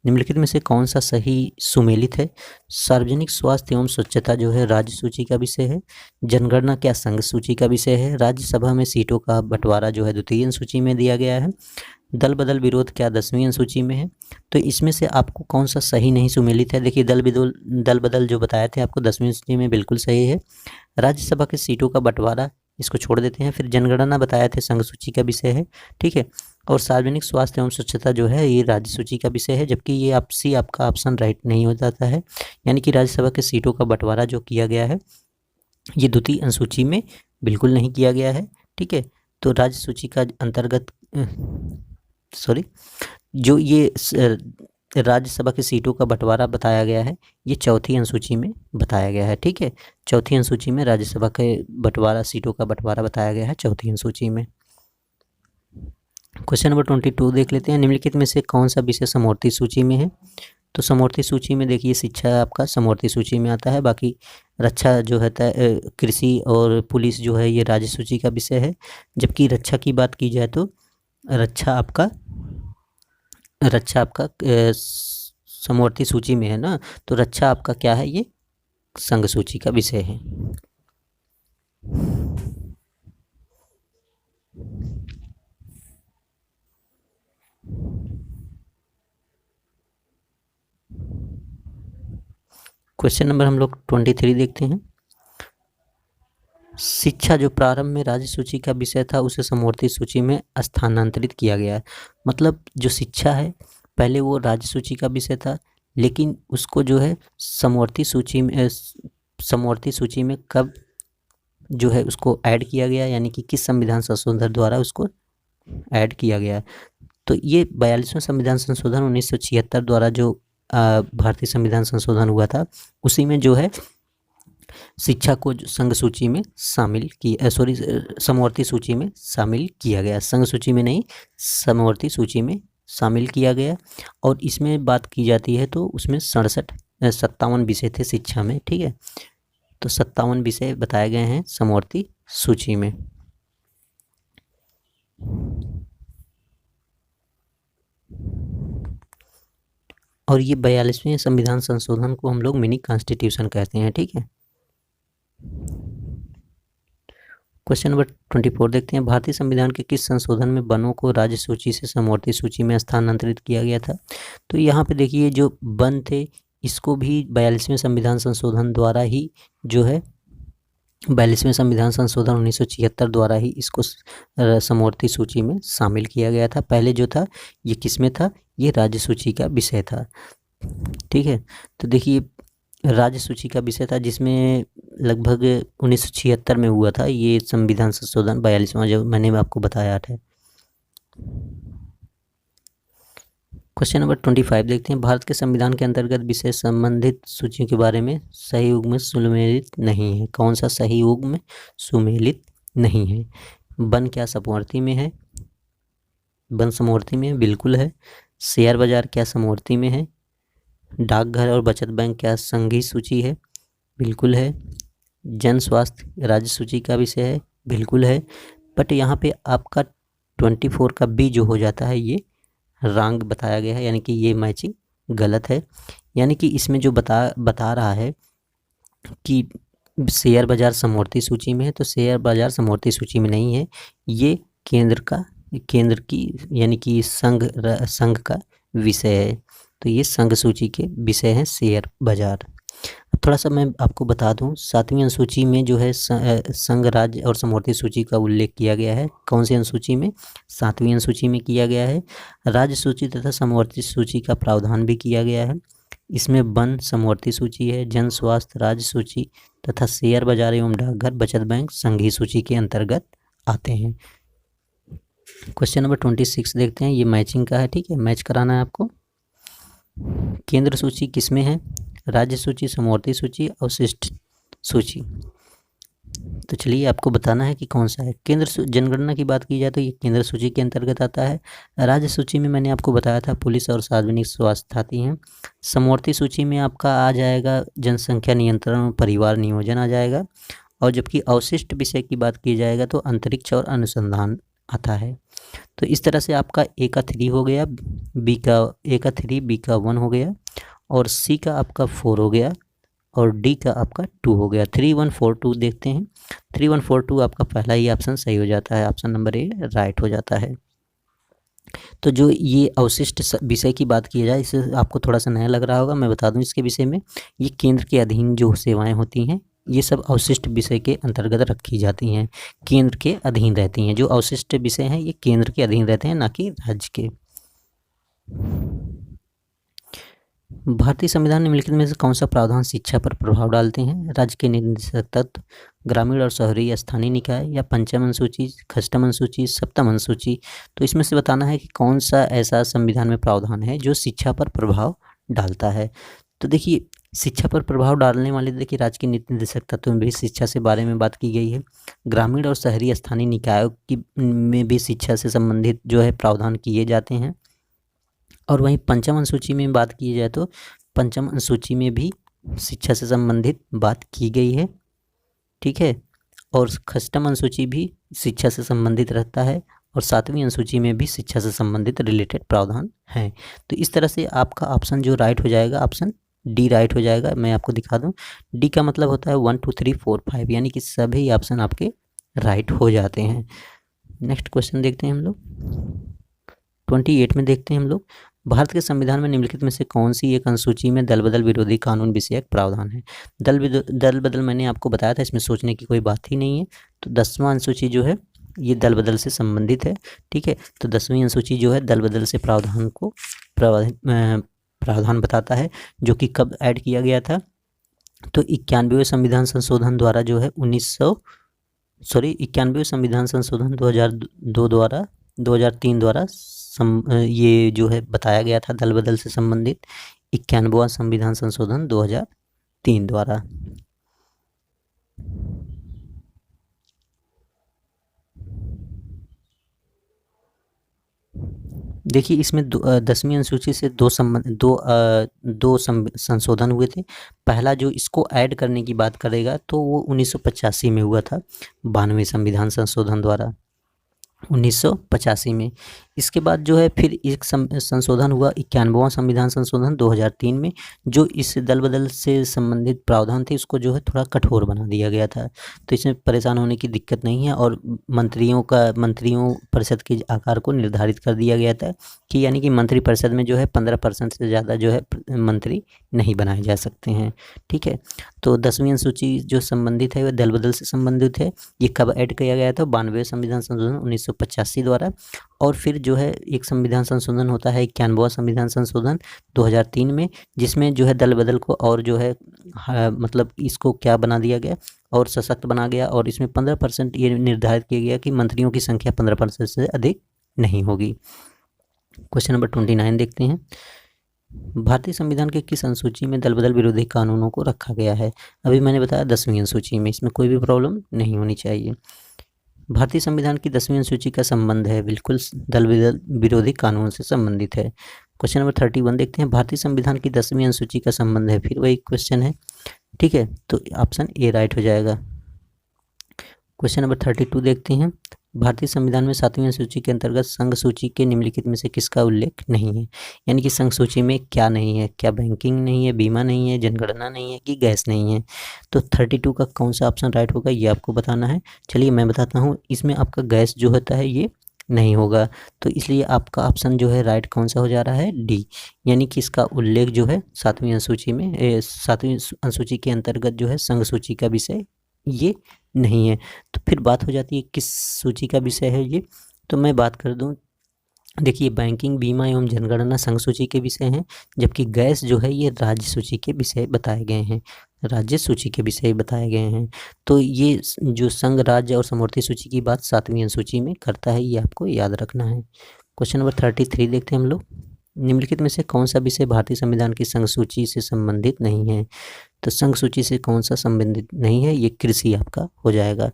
निम्नलिखित में से कौन सा सही सुमेलित है। सार्वजनिक स्वास्थ्य एवं स्वच्छता जो है राज्य सूची का विषय है। जनगणना क्या संघ सूची का विषय है। राज्यसभा में सीटों का बंटवारा जो है द्वितीय अनुसूची में दिया गया है। दल बदल विरोध क्या 10वीं अनुसूची में है। तो इसमें से आपको कौन सा सही नहीं सुमेलित है। देखिए दल बदल जो बताए थे आपको 10वीं अनुसूची में बिल्कुल सही है। राज्यसभा की सीटों का बंटवारा इसको छोड़ देते हैं। फिर जनगणना बताए थे संघ सूची का विषय है। ठीक है, और सार्वजनिक स्वास्थ्य एवं स्वच्छता जो है ये राज्य सूची का विषय है, जबकि ये आपका ऑप्शन राइट नहीं हो जाता है। यानी कि राज्यसभा के सीटों का बंटवारा जो किया गया है ये द्वितीय अनुसूची में बिल्कुल नहीं किया गया है। ठीक है, तो राज्य सूची का अंतर्गत जो ये राज्यसभा की सीटों का बंटवारा बताया गया है ये चौथी अनुसूची में बताया गया है। ठीक है, चौथी अनुसूची में राज्यसभा के सीटों का बंटवारा बताया गया है चौथी अनुसूची में। क्वेश्चन नंबर 22 देख लेते हैं। निम्नलिखित में से कौन सा विषय समवर्ती सूची में है? तो समवर्ती सूची में देखिए शिक्षा आपका समवर्ती सूची में आता है, बाकी रक्षा जो है कृषि और पुलिस जो है ये राज्य सूची का विषय है। जबकि रक्षा की बात की जाए तो रक्षा आपका समवर्ती सूची में है ना, तो रक्षा आपका क्या है, ये संघ सूची का विषय है। क्वेश्चन नंबर हम लोग 23 देखते हैं। शिक्षा जो प्रारंभ में राज्य सूची का विषय था उसे समवर्ती सूची में स्थानांतरित किया गया है। मतलब जो शिक्षा है पहले वो राज्य सूची का विषय था, लेकिन उसको जो है समवर्ती सूची में कब जो है उसको ऐड किया गया, यानी कि किस संविधान संशोधन द्वारा उसको ऐड किया गया। तो ये 42वां संविधान संशोधन 1976 द्वारा जो भारतीय संविधान संशोधन हुआ था, उसी में जो है शिक्षा को संघ सूची में शामिल किया, समवर्ती सूची में शामिल किया गया। संघ सूची में नहीं, समवर्ती सूची में शामिल किया गया। और इसमें बात की जाती है तो उसमें 57 विषय थे शिक्षा में, ठीक है। तो 57 विषय बताए गए हैं समवर्ती सूची में। और ये 42वें संविधान संशोधन को हम लोग मिनी कॉन्स्टिट्यूशन कहते हैं, ठीक है। क्वेश्चन नंबर 24 देखते हैं। भारतीय संविधान के किस संशोधन में वनों को राज्य सूची से समवर्ती सूची में स्थानांतरित किया गया था? तो यहाँ पे देखिए जो वन थे इसको भी 42वें संविधान संशोधन द्वारा ही जो है 42वें संविधान संशोधन 1976 द्वारा ही इसको समवर्ती सूची में शामिल किया गया था। पहले जो था ये किस में था, ये राज्य सूची का विषय था, ठीक है। तो देखिए राज्य सूची का विषय था जिसमें लगभग 1976 में हुआ था ये संविधान संशोधन 42वां, जो मैंने आपको बताया था। क्वेश्चन नंबर 25 देखते हैं। भारत के संविधान के अंतर्गत विषय संबंधित सूचियों के बारे में सही युग में सुमेलित नहीं है। कौन सा सही युग में सुमेलित नहीं है? वन क्या समवर्ती में है? वन समवर्ती में बिल्कुल है। शेयर बाजार क्या समवर्ती में है? डाकघर और बचत बैंक क्या संघीय सूची है? बिल्कुल है। जन स्वास्थ्य राज्य सूची का विषय है? बिल्कुल है। बट यहाँ पे आपका 24 का बी जो हो जाता है ये रॉन्ग बताया गया है, यानी कि ये मैचिंग गलत है। यानी कि इसमें जो बता रहा है कि शेयर बाजार समवर्ती सूची में है, तो शेयर बाजार समवर्ती सूची में नहीं है, ये केंद्र की यानी कि संघ का विषय है। तो ये संघ सूची के विषय हैं शेयर बाजार। थोड़ा सा मैं आपको बता दूं, 7वीं अनुसूची में जो है संघ राज्य और समवर्ती सूची का उल्लेख किया गया है। कौन सी अनुसूची में? 7वीं अनुसूची में किया गया है। राज्य सूची तथा समवर्ती सूची का प्रावधान भी किया गया है। इसमें वन समवर्ती सूची है, जन स्वास्थ्य राज्य सूची तथा शेयर बाजार एवं डाकघर बचत बैंक संघीय सूची के अंतर्गत आते हैं। क्वेश्चन नंबर 26 देखते हैं। ये मैचिंग का है, ठीक है, मैच कराना है आपको। केंद्र सूची किसमें है? राज्य सूची, समवर्ती सूची, अवशिष्ट सूची। तो चलिए आपको बताना है कि कौन सा है। जनगणना की बात की जाए तो ये केंद्र सूची के अंतर्गत आता है। राज्य सूची में मैंने आपको बताया था पुलिस और सार्वजनिक स्वास्थ्य आती हैं। समवर्ती सूची में आपका आ जाएगा जनसंख्या नियंत्रण और परिवार नियोजन आ जाएगा। और जबकि अवशिष्ट विषय की बात की जाएगा तो अंतरिक्ष और अनुसंधान आता है। तो इस तरह से आपका ए का 3 हो गया, ए का 3, बी का 1 हो गया, और सी का आपका 4 हो गया, और डी का आपका 2 हो गया। 3 1 4 2 देखते हैं। 3 1 4 2 आपका पहला ही ऑप्शन सही हो जाता है, ऑप्शन नंबर ए राइट हो जाता है। तो जो ये अवशिष्ट विषय की बात की जाए, इससे आपको थोड़ा सा नया लग रहा होगा, मैं बता दूं इसके विषय में। ये केंद्र के अधीन जो सेवाएं होती हैं ये सब अवशिष्ट विषय के अंतर्गत रखी जाती हैं, केंद्र के अधीन रहती हैं। जो अवशिष्ट विषय हैं ये केंद्र के अधीन रहते हैं, ना कि राज्य के। भारतीय संविधान निम्नलिखित में से कौन सा प्रावधान शिक्षा पर प्रभाव डालते हैं? राज्य के निर्देशक तत्व, ग्रामीण और शहरी या स्थानीय निकाय, या पंचम अनुसूची, षष्ठम अनुसूची, सप्तम अनुसूची। तो इसमें से बताना है कि कौन सा ऐसा संविधान में प्रावधान है जो शिक्षा पर प्रभाव डालता है। तो देखिए शिक्षा पर प्रभाव डालने वाले देखिए राज्य की नीति निर्देशक तत्व में भी शिक्षा से बारे में बात की गई है। ग्रामीण और शहरी स्थानीय निकायों की में भी शिक्षा से संबंधित जो है प्रावधान किए जाते हैं। और वहीं पंचम अनुसूची में बात की जाए तो पंचम अनुसूची में भी शिक्षा से संबंधित बात की गई है, ठीक है। और षष्ठम अनुसूची भी शिक्षा से संबंधित रहता है और सातवीं अनुसूची में भी शिक्षा से संबंधित रिलेटेड प्रावधान हैं। तो इस तरह से आपका ऑप्शन जो राइट हो जाएगा, ऑप्शन डी राइट हो जाएगा। मैं आपको दिखा दूं, डी का मतलब होता है 1 2 3 4 5, यानी कि सभी ऑप्शन आपके राइट हो जाते हैं। नेक्स्ट क्वेश्चन देखते हैं हम लोग, 28 में देखते हैं हम लोग, भारत के संविधान में निम्नलिखित में से कौन सी एक अनुसूची में दल बदल विरोधी कानून विषयक प्रावधान है। दल बदल मैंने आपको बताया था, इसमें सोचने की कोई बात ही नहीं है। तो 10वां अनुसूची जो है ये दल बदल से संबंधित है, ठीक है। तो 10वीं अनुसूची जो है दल बदल से प्रावधान को प्रावधान बताता है, जो कि कब ऐड किया गया था। तो 91वें संविधान संशोधन द्वारा जो है 91वें संविधान संशोधन 2003 द्वारा ये जो है बताया गया था दल बदल से संबंधित, 91वां संविधान संशोधन 2003 द्वारा। देखिए इसमें 10वीं अनुसूची से दो संशोधन हुए थे। पहला जो इसको ऐड करने की बात करेगा तो वो 1985 में हुआ था, 92वें संविधान संशोधन द्वारा 1985 में। इसके बाद जो है फिर एक संशोधन हुआ 91वां संविधान संशोधन 2003 में, जो इस दल बदल से संबंधित प्रावधान थे उसको जो है थोड़ा कठोर बना दिया गया था। तो इसमें परेशान होने की दिक्कत नहीं है। और मंत्रियों परिषद के आकार को निर्धारित कर दिया गया था कि यानी कि मंत्री परिषद में जो है 15% से ज़्यादा जो है मंत्री नहीं बनाए जा सकते हैं, ठीक है। तो 10वीं अनुसूची जो संबंधित है वह दल बदल से संबंधित है। ये कब ऐड किया गया था, 92वें संविधान संशोधन 1985 द्वारा। और फिर जो है एक संविधान संशोधन होता है 91वां संविधान संशोधन 2003 में, जिसमें जो है दल बदल को और जो है मतलब इसको क्या बना दिया गया और सशक्त बना गया। और इसमें 15% ये निर्धारित किया गया कि मंत्रियों की संख्या 15% से अधिक नहीं होगी। क्वेश्चन नंबर 29 देखते हैं, भारतीय संविधान के किस अनुसूची में दल बदल विरोधी कानूनों को रखा गया है। अभी मैंने बताया 10वीं अनुसूची में, इसमें कोई भी प्रॉब्लम नहीं होनी चाहिए। भारतीय संविधान की 10वीं अनुसूची का संबंध है बिल्कुल दल बदल विरोधी कानून से संबंधित है। क्वेश्चन नंबर 31 देखते हैं, भारतीय संविधान की 10वीं अनुसूची का संबंध है, फिर वही क्वेश्चन है, ठीक है। तो ऑप्शन ए राइट हो जाएगा। क्वेश्चन नंबर 32 देखते हैं, भारतीय संविधान में 7वीं अनुसूची के अंतर्गत संघ सूची के निम्नलिखित में से किसका उल्लेख नहीं है। यानी कि संघ सूची में क्या नहीं है, क्या बैंकिंग नहीं है, बीमा नहीं है, जनगणना नहीं है कि गैस नहीं है। तो 32 का कौन सा ऑप्शन राइट होगा ये आपको बताना है। चलिए मैं बताता हूँ, इसमें आपका गैस जो होता है ये नहीं होगा। तो इसलिए आपका ऑप्शन जो है राइट कौन सा हो जा रहा है, डी। यानी कि इसका उल्लेख जो है 7वीं अनुसूची में 7वीं अनुसूची के अंतर्गत जो है संघ सूची का विषय ये नहीं है। तो फिर बात हो जाती है किस सूची का विषय है ये। तो मैं बात कर दूं, देखिए बैंकिंग, बीमा एवं जनगणना संघ सूची के विषय हैं, जबकि गैस जो है ये राज्य सूची के विषय बताए गए हैं, राज्य सूची के विषय बताए गए हैं। तो ये जो संघ, राज्य और समवर्ती सूची की बात 7वीं अनुसूची में करता है, ये आपको याद रखना है। क्वेश्चन नंबर 33 देखते हैं हम लोग, निम्नलिखित में से कौन सा विषय भारतीय संविधान की संघ सूची से संबंधित नहीं है। तो संघ सूची से कौन सा संबंधित नहीं है, ये कृषि आपका हो जाएगा।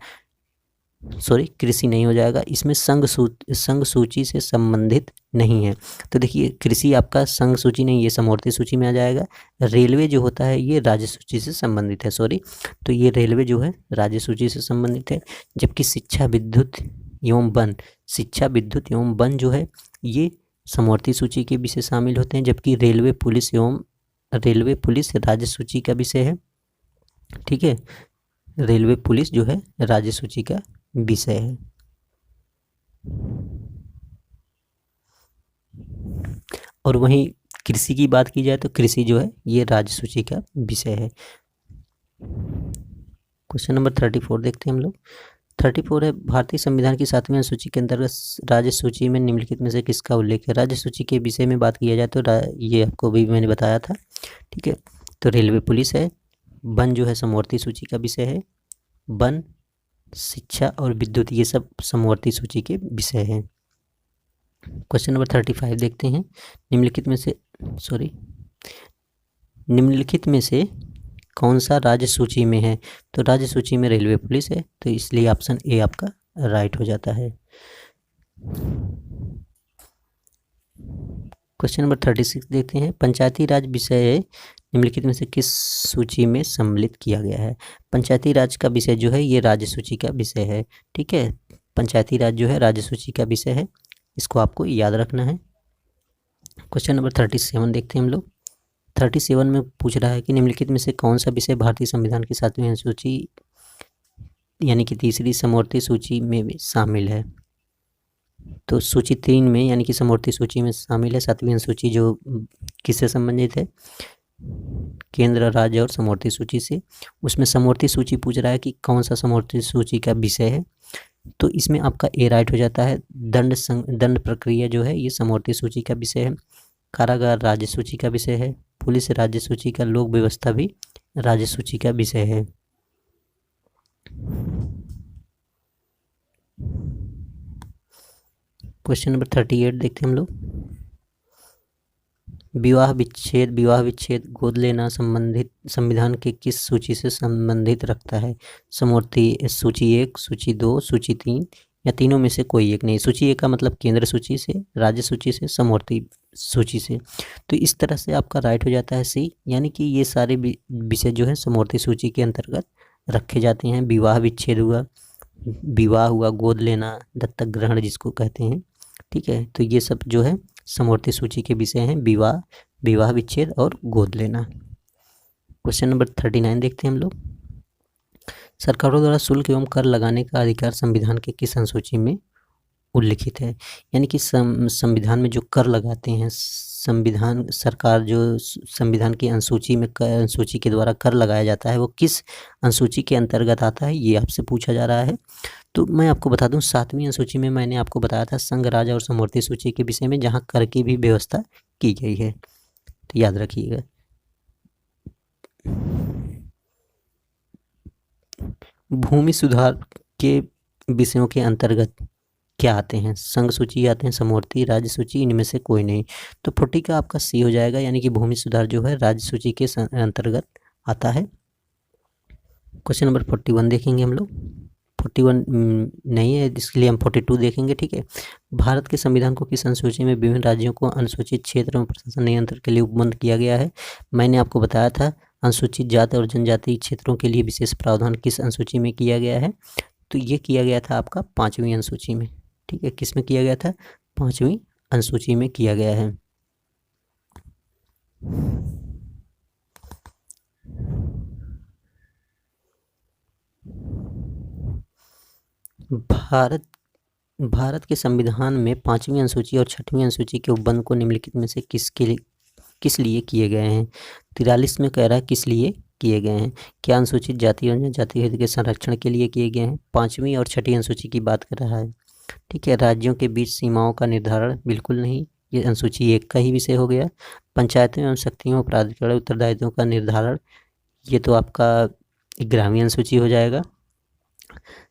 सॉरी, कृषि नहीं हो जाएगा, इसमें संघ सूची से संबंधित नहीं है। तो देखिए कृषि आपका संघ सूची नहीं, ये समवर्ती सूची में आ जाएगा। रेलवे जो होता है ये राज्य सूची से संबंधित है, सॉरी। तो ये रेलवे जो है राज्य सूची से संबंधित है। जबकि शिक्षा, विद्युत एवं वन जो है ये समवर्ती सूची के विषय शामिल होते हैं। जबकि रेलवे पुलिस राज्य सूची का विषय है, ठीक है। रेलवे पुलिस जो है राज्य सूची का विषय है। और वहीं कृषि की बात की जाए तो कृषि जो है ये राज्य सूची का विषय है। क्वेश्चन नंबर 34 देखते हैं हम लोग। 34 है, भारतीय संविधान की 7वीं अनुसूची के अंतर्गत राज्य सूची में निम्नलिखित में से किसका उल्लेख है। राज्य सूची के विषय में बात किया जाए तो ये आपको भी मैंने बताया था, ठीक है। तो रेलवे पुलिस है, वन जो है समवर्ती सूची का विषय है, वन, शिक्षा और विद्युत ये सब समवर्ती सूची के विषय हैं। क्वेश्चन नंबर 35 देखते हैं, निम्नलिखित में से निम्नलिखित में से कौन सा राज्य सूची में है? तो राज्य सूची में रेलवे पुलिस है, तो इसलिए ऑप्शन ए आपका राइट हो जाता है। क्वेश्चन नंबर 36 देखते हैं। पंचायती राज विषय निम्नलिखित में से किस सूची में सम्मिलित किया गया है? पंचायती राज का विषय जो है ये राज्य सूची का विषय है। ठीक है, पंचायती राज जो है राज्य सूची का विषय है, इसको आपको याद रखना है। क्वेश्चन नंबर 37 देखते हैं हम लोग। 37 में पूछ रहा है कि निम्नलिखित में से कौन सा विषय भारतीय संविधान की 7वीं अनुसूची यानी कि तीसरी समवर्ती सूची में भी शामिल है? तो सूची 3 में यानी कि समवर्ती सूची में शामिल है 7वीं अनुसूची, जो किससे संबंधित है? केंद्र, राज्य और समवर्ती सूची से। उसमें समवर्ती सूची पूछ रहा है कि कौन सा समवर्ती सूची का विषय है, तो इसमें आपका ए राइट हो जाता है। दंड प्रक्रिया जो है ये समवर्ती सूची का विषय है। कारागार राज्य सूची का विषय है। पुलिस राज्य सूची का। लोक व्यवस्था भी राज्य सूची का विषय है। क्वेश्चन नंबर 38 देखते हैं हम लोग। विवाह विच्छेद गोद लेना संबंधित संविधान के किस सूची से संबंधित रखता है? समवर्ती सूची 1, सूची 2, सूची 3 या तीनों में से कोई एक नहीं। सूची 1 का मतलब केंद्र सूची से, राज्य सूची से, समवर्ती सूची से। तो इस तरह से आपका राइट हो जाता है सी, यानी कि ये सारे विषय जो है समवर्ती सूची के अंतर्गत रखे जाते हैं। विवाह विच्छेद हुआ, विवाह हुआ, गोद लेना, दत्तक ग्रहण जिसको कहते हैं। ठीक है, तो ये सब जो है समवर्ती सूची के विषय हैं। विवाह विच्छेद और गोद लेना। क्वेश्चन नंबर 39 देखते हैं हम लोग। सरकारों द्वारा शुल्क एवं कर लगाने का अधिकार संविधान के किस अनुसूची में उल्लिखित है? यानी कि संविधान में जो कर लगाते हैं, संविधान सरकार जो संविधान की अनुसूची के द्वारा कर लगाया जाता है वो किस अनुसूची के अंतर्गत आता है, ये आपसे पूछा जा रहा है। तो मैं आपको बता दूं 7वीं अनुसूची में मैंने आपको बताया था संघ, राज्य और समवर्ती सूची के विषय में, जहां कर की भी व्यवस्था की गई है, तो याद रखिएगा। भूमि सुधार के विषयों के अंतर्गत क्या आते हैं? संघ सूची आते हैं, समवर्ती, राज्य सूची, इनमें से कोई नहीं। तो 40 का आपका सी हो जाएगा, यानी कि भूमि सुधार जो है राज्य सूची के अंतर्गत आता है। क्वेश्चन नंबर 41 देखेंगे हम लोग। 41 नहीं है, इसके लिए हम 42 देखेंगे। ठीक है, भारत के संविधान को किस अनुसूची में विभिन्न राज्यों को अनुसूचित क्षेत्र में प्रशासन नियंत्रण के लिए उपबंध किया गया है? मैंने आपको बताया था अनुसूचित जाति और जनजाति क्षेत्रों के लिए विशेष प्रावधान किस अनुसूची में किया गया है? तो ये किया गया था आपका 5वीं अनुसूची में। ठीक है, किस में किया गया था? 5वीं अनुसूची में किया गया है। भारत के संविधान में 5वीं अनुसूची और 6वीं अनुसूची के उपबंध को निम्नलिखित में से किस लिए किए गए हैं? 43 में कह रहा है किस लिए किए गए हैं। क्या अनुसूचित जाति और जनजाति हित के संरक्षण के लिए किए गए हैं? 5वीं और 6वीं अनुसूची की बात कर रहा है। ठीक है, राज्यों के बीच सीमाओं का निर्धारण बिल्कुल नहीं, ये अनुसूची 1 का ही विषय हो गया। पंचायतों एवं शक्तियों प्राधिकरण उत्तरदायित्वों का निर्धारण, ये तो आपका 11वीं अनुसूची हो जाएगा।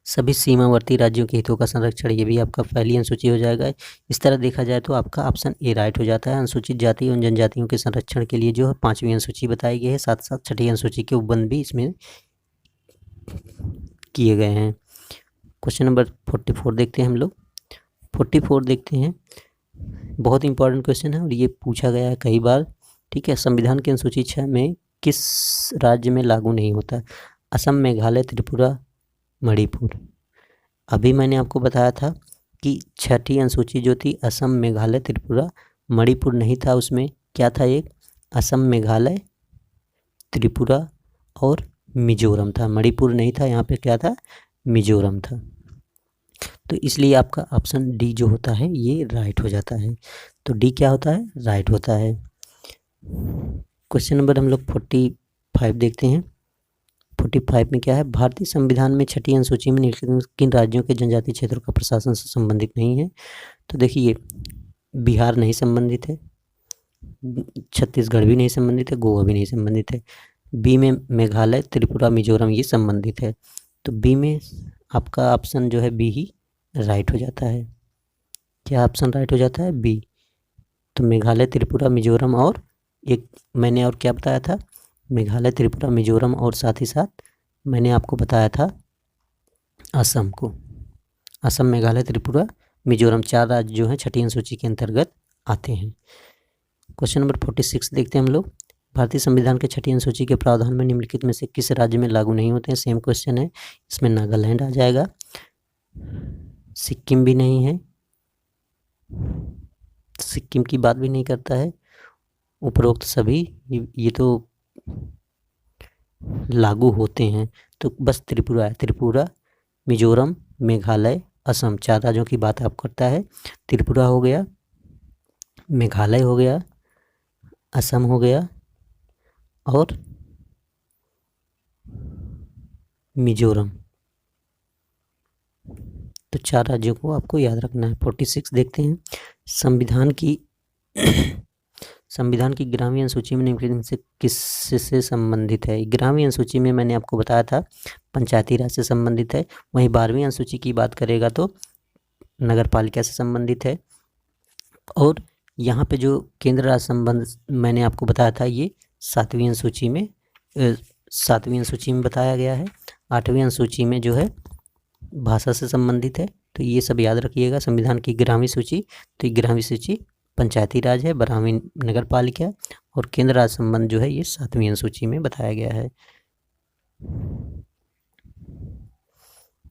सभी सीमावर्ती राज्यों के हितों का संरक्षण, ये भी आपका पहली अनुसूची हो जाएगा। इस तरह देखा जाए तो आपका ऑप्शन ए राइट हो जाता है। अनुसूचित जाति एवं जनजातियों के संरक्षण के लिए जो है 5वीं अनुसूची बताई गई है, साथ साथ 6वीं अनुसूची के उपबंध भी इसमें किए गए हैं। क्वेश्चन नंबर 44 देखते हैं हम लोग। 44 देखते हैं, बहुत इंपॉर्टेंट क्वेश्चन है और ये पूछा गया है कई बार। ठीक है, संविधान की अनुसूची 6 में किस राज्य में लागू नहीं होता? असम, मेघालय, त्रिपुरा, मणिपुर। अभी मैंने आपको बताया था कि 6ठी अनुसूची जो थी असम, मेघालय, त्रिपुरा, मणिपुर नहीं था, उसमें क्या था? एक असम, मेघालय, त्रिपुरा और मिजोरम था। मणिपुर नहीं था, यहाँ पे क्या था? मिजोरम था। तो इसलिए आपका ऑप्शन डी जो होता है ये राइट हो जाता है। तो डी क्या होता है? राइट होता है। क्वेश्चन नंबर हम लोग 45 देखते हैं। 45 में क्या है? भारतीय संविधान में 6ठी अनुसूची में निम्नलिखित किन राज्यों के जनजातीय क्षेत्रों का प्रशासन से संबंधित नहीं है? तो देखिए, बिहार नहीं संबंधित है, छत्तीसगढ़ भी नहीं संबंधित है, गोवा भी नहीं संबंधित है। बी में मेघालय, त्रिपुरा, मिजोरम ये संबंधित है। तो बी में आपका ऑप्शन जो है बी ही राइट हो जाता है। क्या ऑप्शन राइट हो जाता है? बी। तो मेघालय, त्रिपुरा, मिजोरम और एक मैंने और क्या बताया था, मेघालय, त्रिपुरा, मिजोरम और साथ ही साथ मैंने आपको बताया था असम को। असम, मेघालय, त्रिपुरा, मिजोरम 4 राज्य जो हैं छठी अनुसूची के अंतर्गत आते हैं। क्वेश्चन नंबर 46 देखते हैं हम लोग। भारतीय संविधान के छठी अनुसूची के प्रावधान में निम्नलिखित में से किस राज्य में लागू नहीं होते हैं? सेम क्वेश्चन है, इसमें नागालैंड आ जाएगा, सिक्किम भी नहीं है, सिक्किम की बात भी नहीं करता है, उपरोक्त सभी ये तो लागू होते हैं, तो बस त्रिपुरा है। त्रिपुरा, मिजोरम, मेघालय, असम 4 राज्यों की बात आप करता है। त्रिपुरा हो गया, मेघालय हो गया, असम हो गया और मिजोरम, तो 4 राज्यों को आपको याद रखना है। 46 देखते हैं। संविधान की 11वीं अनुसूची में निम्नलिखित में से किससे संबंधित है? 11वीं अनुसूची में मैंने आपको बताया था पंचायती राज से संबंधित है। वहीं 12वीं अनुसूची की बात करेगा तो नगर पालिका से संबंधित है। और यहाँ पे जो केंद्र राज्य संबंध मैंने आपको बताया था ये 7वीं अनुसूची में बताया गया है। 8वीं अनुसूची में जो है भाषा से संबंधित है। तो ये सब याद रखिएगा। संविधान की 11वीं सूची, तो 11वीं सूची पंचायती राज है, 12वीं नगर पालिका और केंद्र राज्य संबंध जो है ये 7वीं अनुसूची में बताया गया है।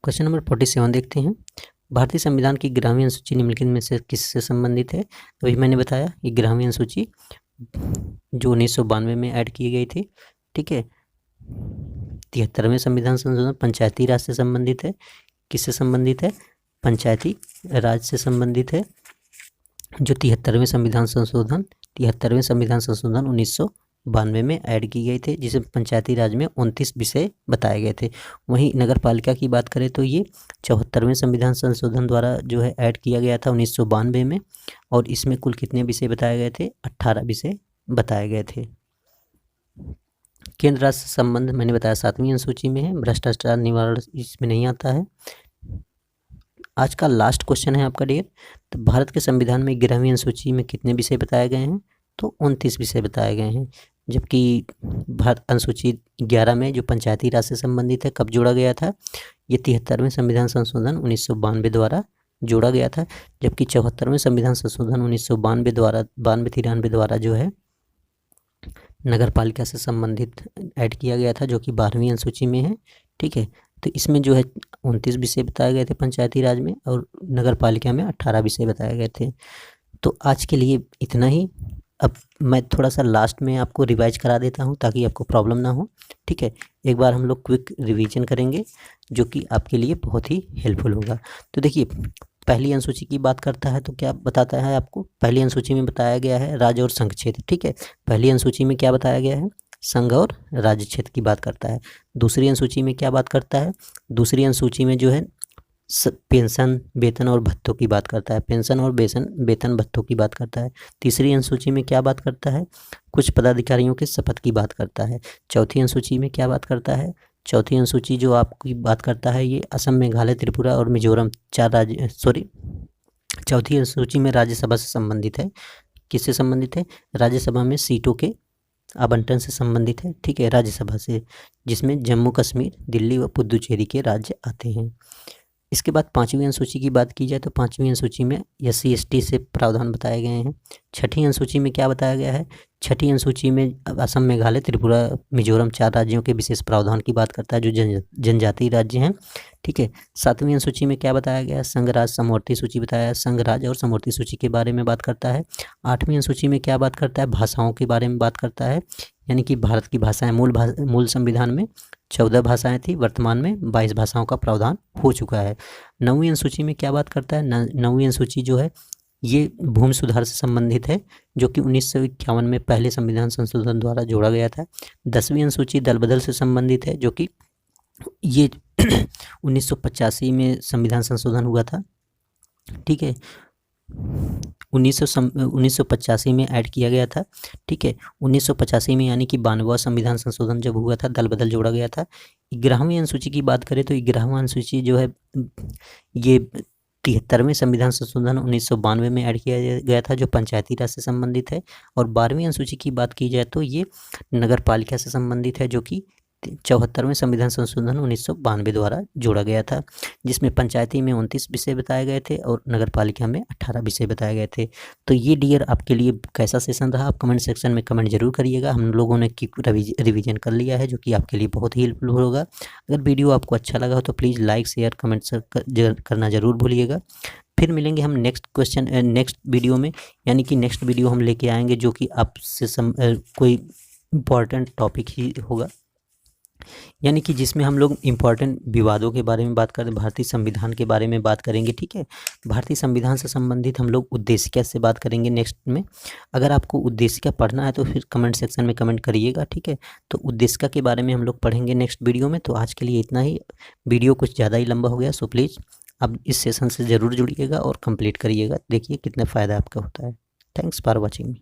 क्वेश्चन नंबर 47 देखते हैं। भारतीय संविधान की 11वीं अनुसूची निम्नलिखित में से किससे संबंधित है? तो अभी मैंने बताया ये 11वीं अनुसूची जो 1992 में ऐड की गई थी, ठीक है। 73वें संविधान संशोधन पंचायती राज से संबंधित है। किससे संबंधित है? पंचायती राज से संबंधित है। जो 73वें संविधान संशोधन 1992 में ऐड की गई थी, जिसे पंचायती राज में 29 विषय बताए गए थे। वहीं नगर पालिका की बात करें तो ये 74वें संविधान संशोधन द्वारा जो है ऐड किया गया था 1992 में, और इसमें कुल कितने विषय बताए गए थे? 18 विषय बताए गए थे। केंद्र राज्य संबंध मैंने बताया 7वीं अनुसूची में है। भ्रष्टाचार निवारण इसमें नहीं आता है। आज का लास्ट क्वेश्चन है आपका डियर। तो भारत के संविधान में 11वीं अनुसूची में कितने विषय बताए गए हैं? तो 29 विषय बताए गए हैं। जबकि भारत अनुसूची 11 में जो पंचायती राज से संबंधित है कब जोड़ा गया था? ये 73वें संविधान संशोधन 1992 द्वारा जोड़ा गया था। जबकि 74वें संविधान संशोधन 1992 द्वारा 92-93 द्वारा जो है नगर पालिका से संबंधित ऐड किया गया था, जो कि 12वीं अनुसूची में है, ठीक है। तो इसमें जो है 29 विषय बताए गए थे पंचायती राज में, और नगर पालिका में 18 विषय बताए गए थे। तो आज के लिए इतना ही। अब मैं थोड़ा सा लास्ट में आपको रिवाइज करा देता हूं ताकि आपको प्रॉब्लम ना हो, ठीक है। एक बार हम लोग क्विक रिवीजन करेंगे जो कि आपके लिए बहुत ही हेल्पफुल होगा। तो देखिए, पहली अनुसूची की बात करता है तो क्या बताता है आपको? पहली अनुसूची में बताया गया है राज्य और संघ क्षेत्र, ठीक है। पहली अनुसूची में क्या बताया गया है? संघ और राज्य क्षेत्र की बात करता है। दूसरी अनुसूची में क्या बात करता है? दूसरी अनुसूची में जो है पेंशन, वेतन और भत्तों की बात करता है। पेंशन और वेतन भत्तों की बात करता है। तीसरी अनुसूची में क्या बात करता है? कुछ पदाधिकारियों के शपथ की बात करता है। चौथी अनुसूची में क्या बात करता है? चौथी अनुसूची जो आपकी बात करता है ये असम, मेघालय, त्रिपुरा और मिजोरम 4 राज्य, चौथी अनुसूची में राज्यसभा से संबंधित है। किससे संबंधित है? राज्यसभा में सीटों के आवंटन से संबंधित है, ठीक है, राज्यसभा से, जिसमें जम्मू कश्मीर, दिल्ली व पुदुचेरी के राज्य आते हैं। इसके बाद 5वीं अनुसूची की बात की जाए तो 5वीं अनुसूची में SC ST से प्रावधान बताए गए हैं। छठी अनुसूची में क्या बताया गया है? छठी अनुसूची में असम, मेघालय, त्रिपुरा, मिजोरम 4 राज्यों के विशेष प्रावधान की बात करता है जो जनजातीय राज्य हैं, ठीक है। 7वीं अनुसूची में क्या बताया गया? संघ राज्य समवर्ती सूची बताया, संघ राज्य और समवर्ती सूची के बारे में बात करता है। 8वीं अनुसूची में क्या बात करता है? भाषाओं के बारे में बात करता है, यानी कि भारत की भाषाएं, मूल संविधान में 14 भाषाएं थी, वर्तमान में 22 भाषाओं का प्रावधान हो चुका है। 9वीं अनुसूची में क्या बात करता है? 9वीं अनुसूची जो है ये भूमि सुधार से संबंधित है, जो कि 1951 में पहले संविधान संशोधन द्वारा जोड़ा गया था। 10वीं अनुसूची दल बदल से संबंधित है, जो कि ये 1985 में संविधान संशोधन हुआ था, ठीक है। 1985 में ऐड किया गया था, ठीक है। 1985 में, यानी कि 92वां संविधान संशोधन जब हुआ था, दल बदल जोड़ा गया था। 11वीं अनुसूची की बात करें तो 11वां अनुसूची जो है ये 73वें संविधान संशोधन 1992 में ऐड किया गया था, जो पंचायती राज से संबंधित है। और 12वीं अनुसूची की बात की जाए तो ये नगर पालिका से संबंधित है, जो कि 74वें संविधान संशोधन 1992 द्वारा जोड़ा गया था, जिसमें पंचायती में 29 विषय बताए गए थे और नगर पालिका में 18 विषय बताए गए थे। तो ये डियर आपके लिए कैसा सेशन रहा, आप कमेंट सेक्शन में कमेंट जरूर करिएगा। हम लोगों ने रिवीजन कर लिया है, जो कि आपके लिए बहुत ही हेल्पफुल होगा। अगर वीडियो आपको अच्छा लगा हो तो प्लीज़ लाइक शेयर कमेंट करना ज़रूर भूलिएगा। फिर मिलेंगे हम नेक्स्ट वीडियो में, यानी कि नेक्स्ट वीडियो हम लेके आएंगे जो कि आपसे कोई इम्पॉर्टेंट टॉपिक ही होगा, यानी कि जिसमें हम लोग इम्पॉर्टेंट विवादों के बारे में बात करें, भारतीय संविधान के बारे में बात करेंगे। ठीक है, भारतीय संविधान से संबंधित हम लोग उद्देशिका से बात करेंगे नेक्स्ट में। अगर आपको उद्देशिका पढ़ना है तो फिर कमेंट सेक्शन में कमेंट करिएगा। ठीक है, तो उद्देशिका के बारे में हम लोग पढ़ेंगे नेक्स्ट वीडियो में। तो आज के लिए इतना ही, वीडियो कुछ ज़्यादा ही लंबा हो गया, सो प्लीज़ अब इस सेशन से ज़रूर जुड़िएगा और कंप्लीट करिएगा। देखिए कितना फ़ायदा आपका होता है। Thanks for watching.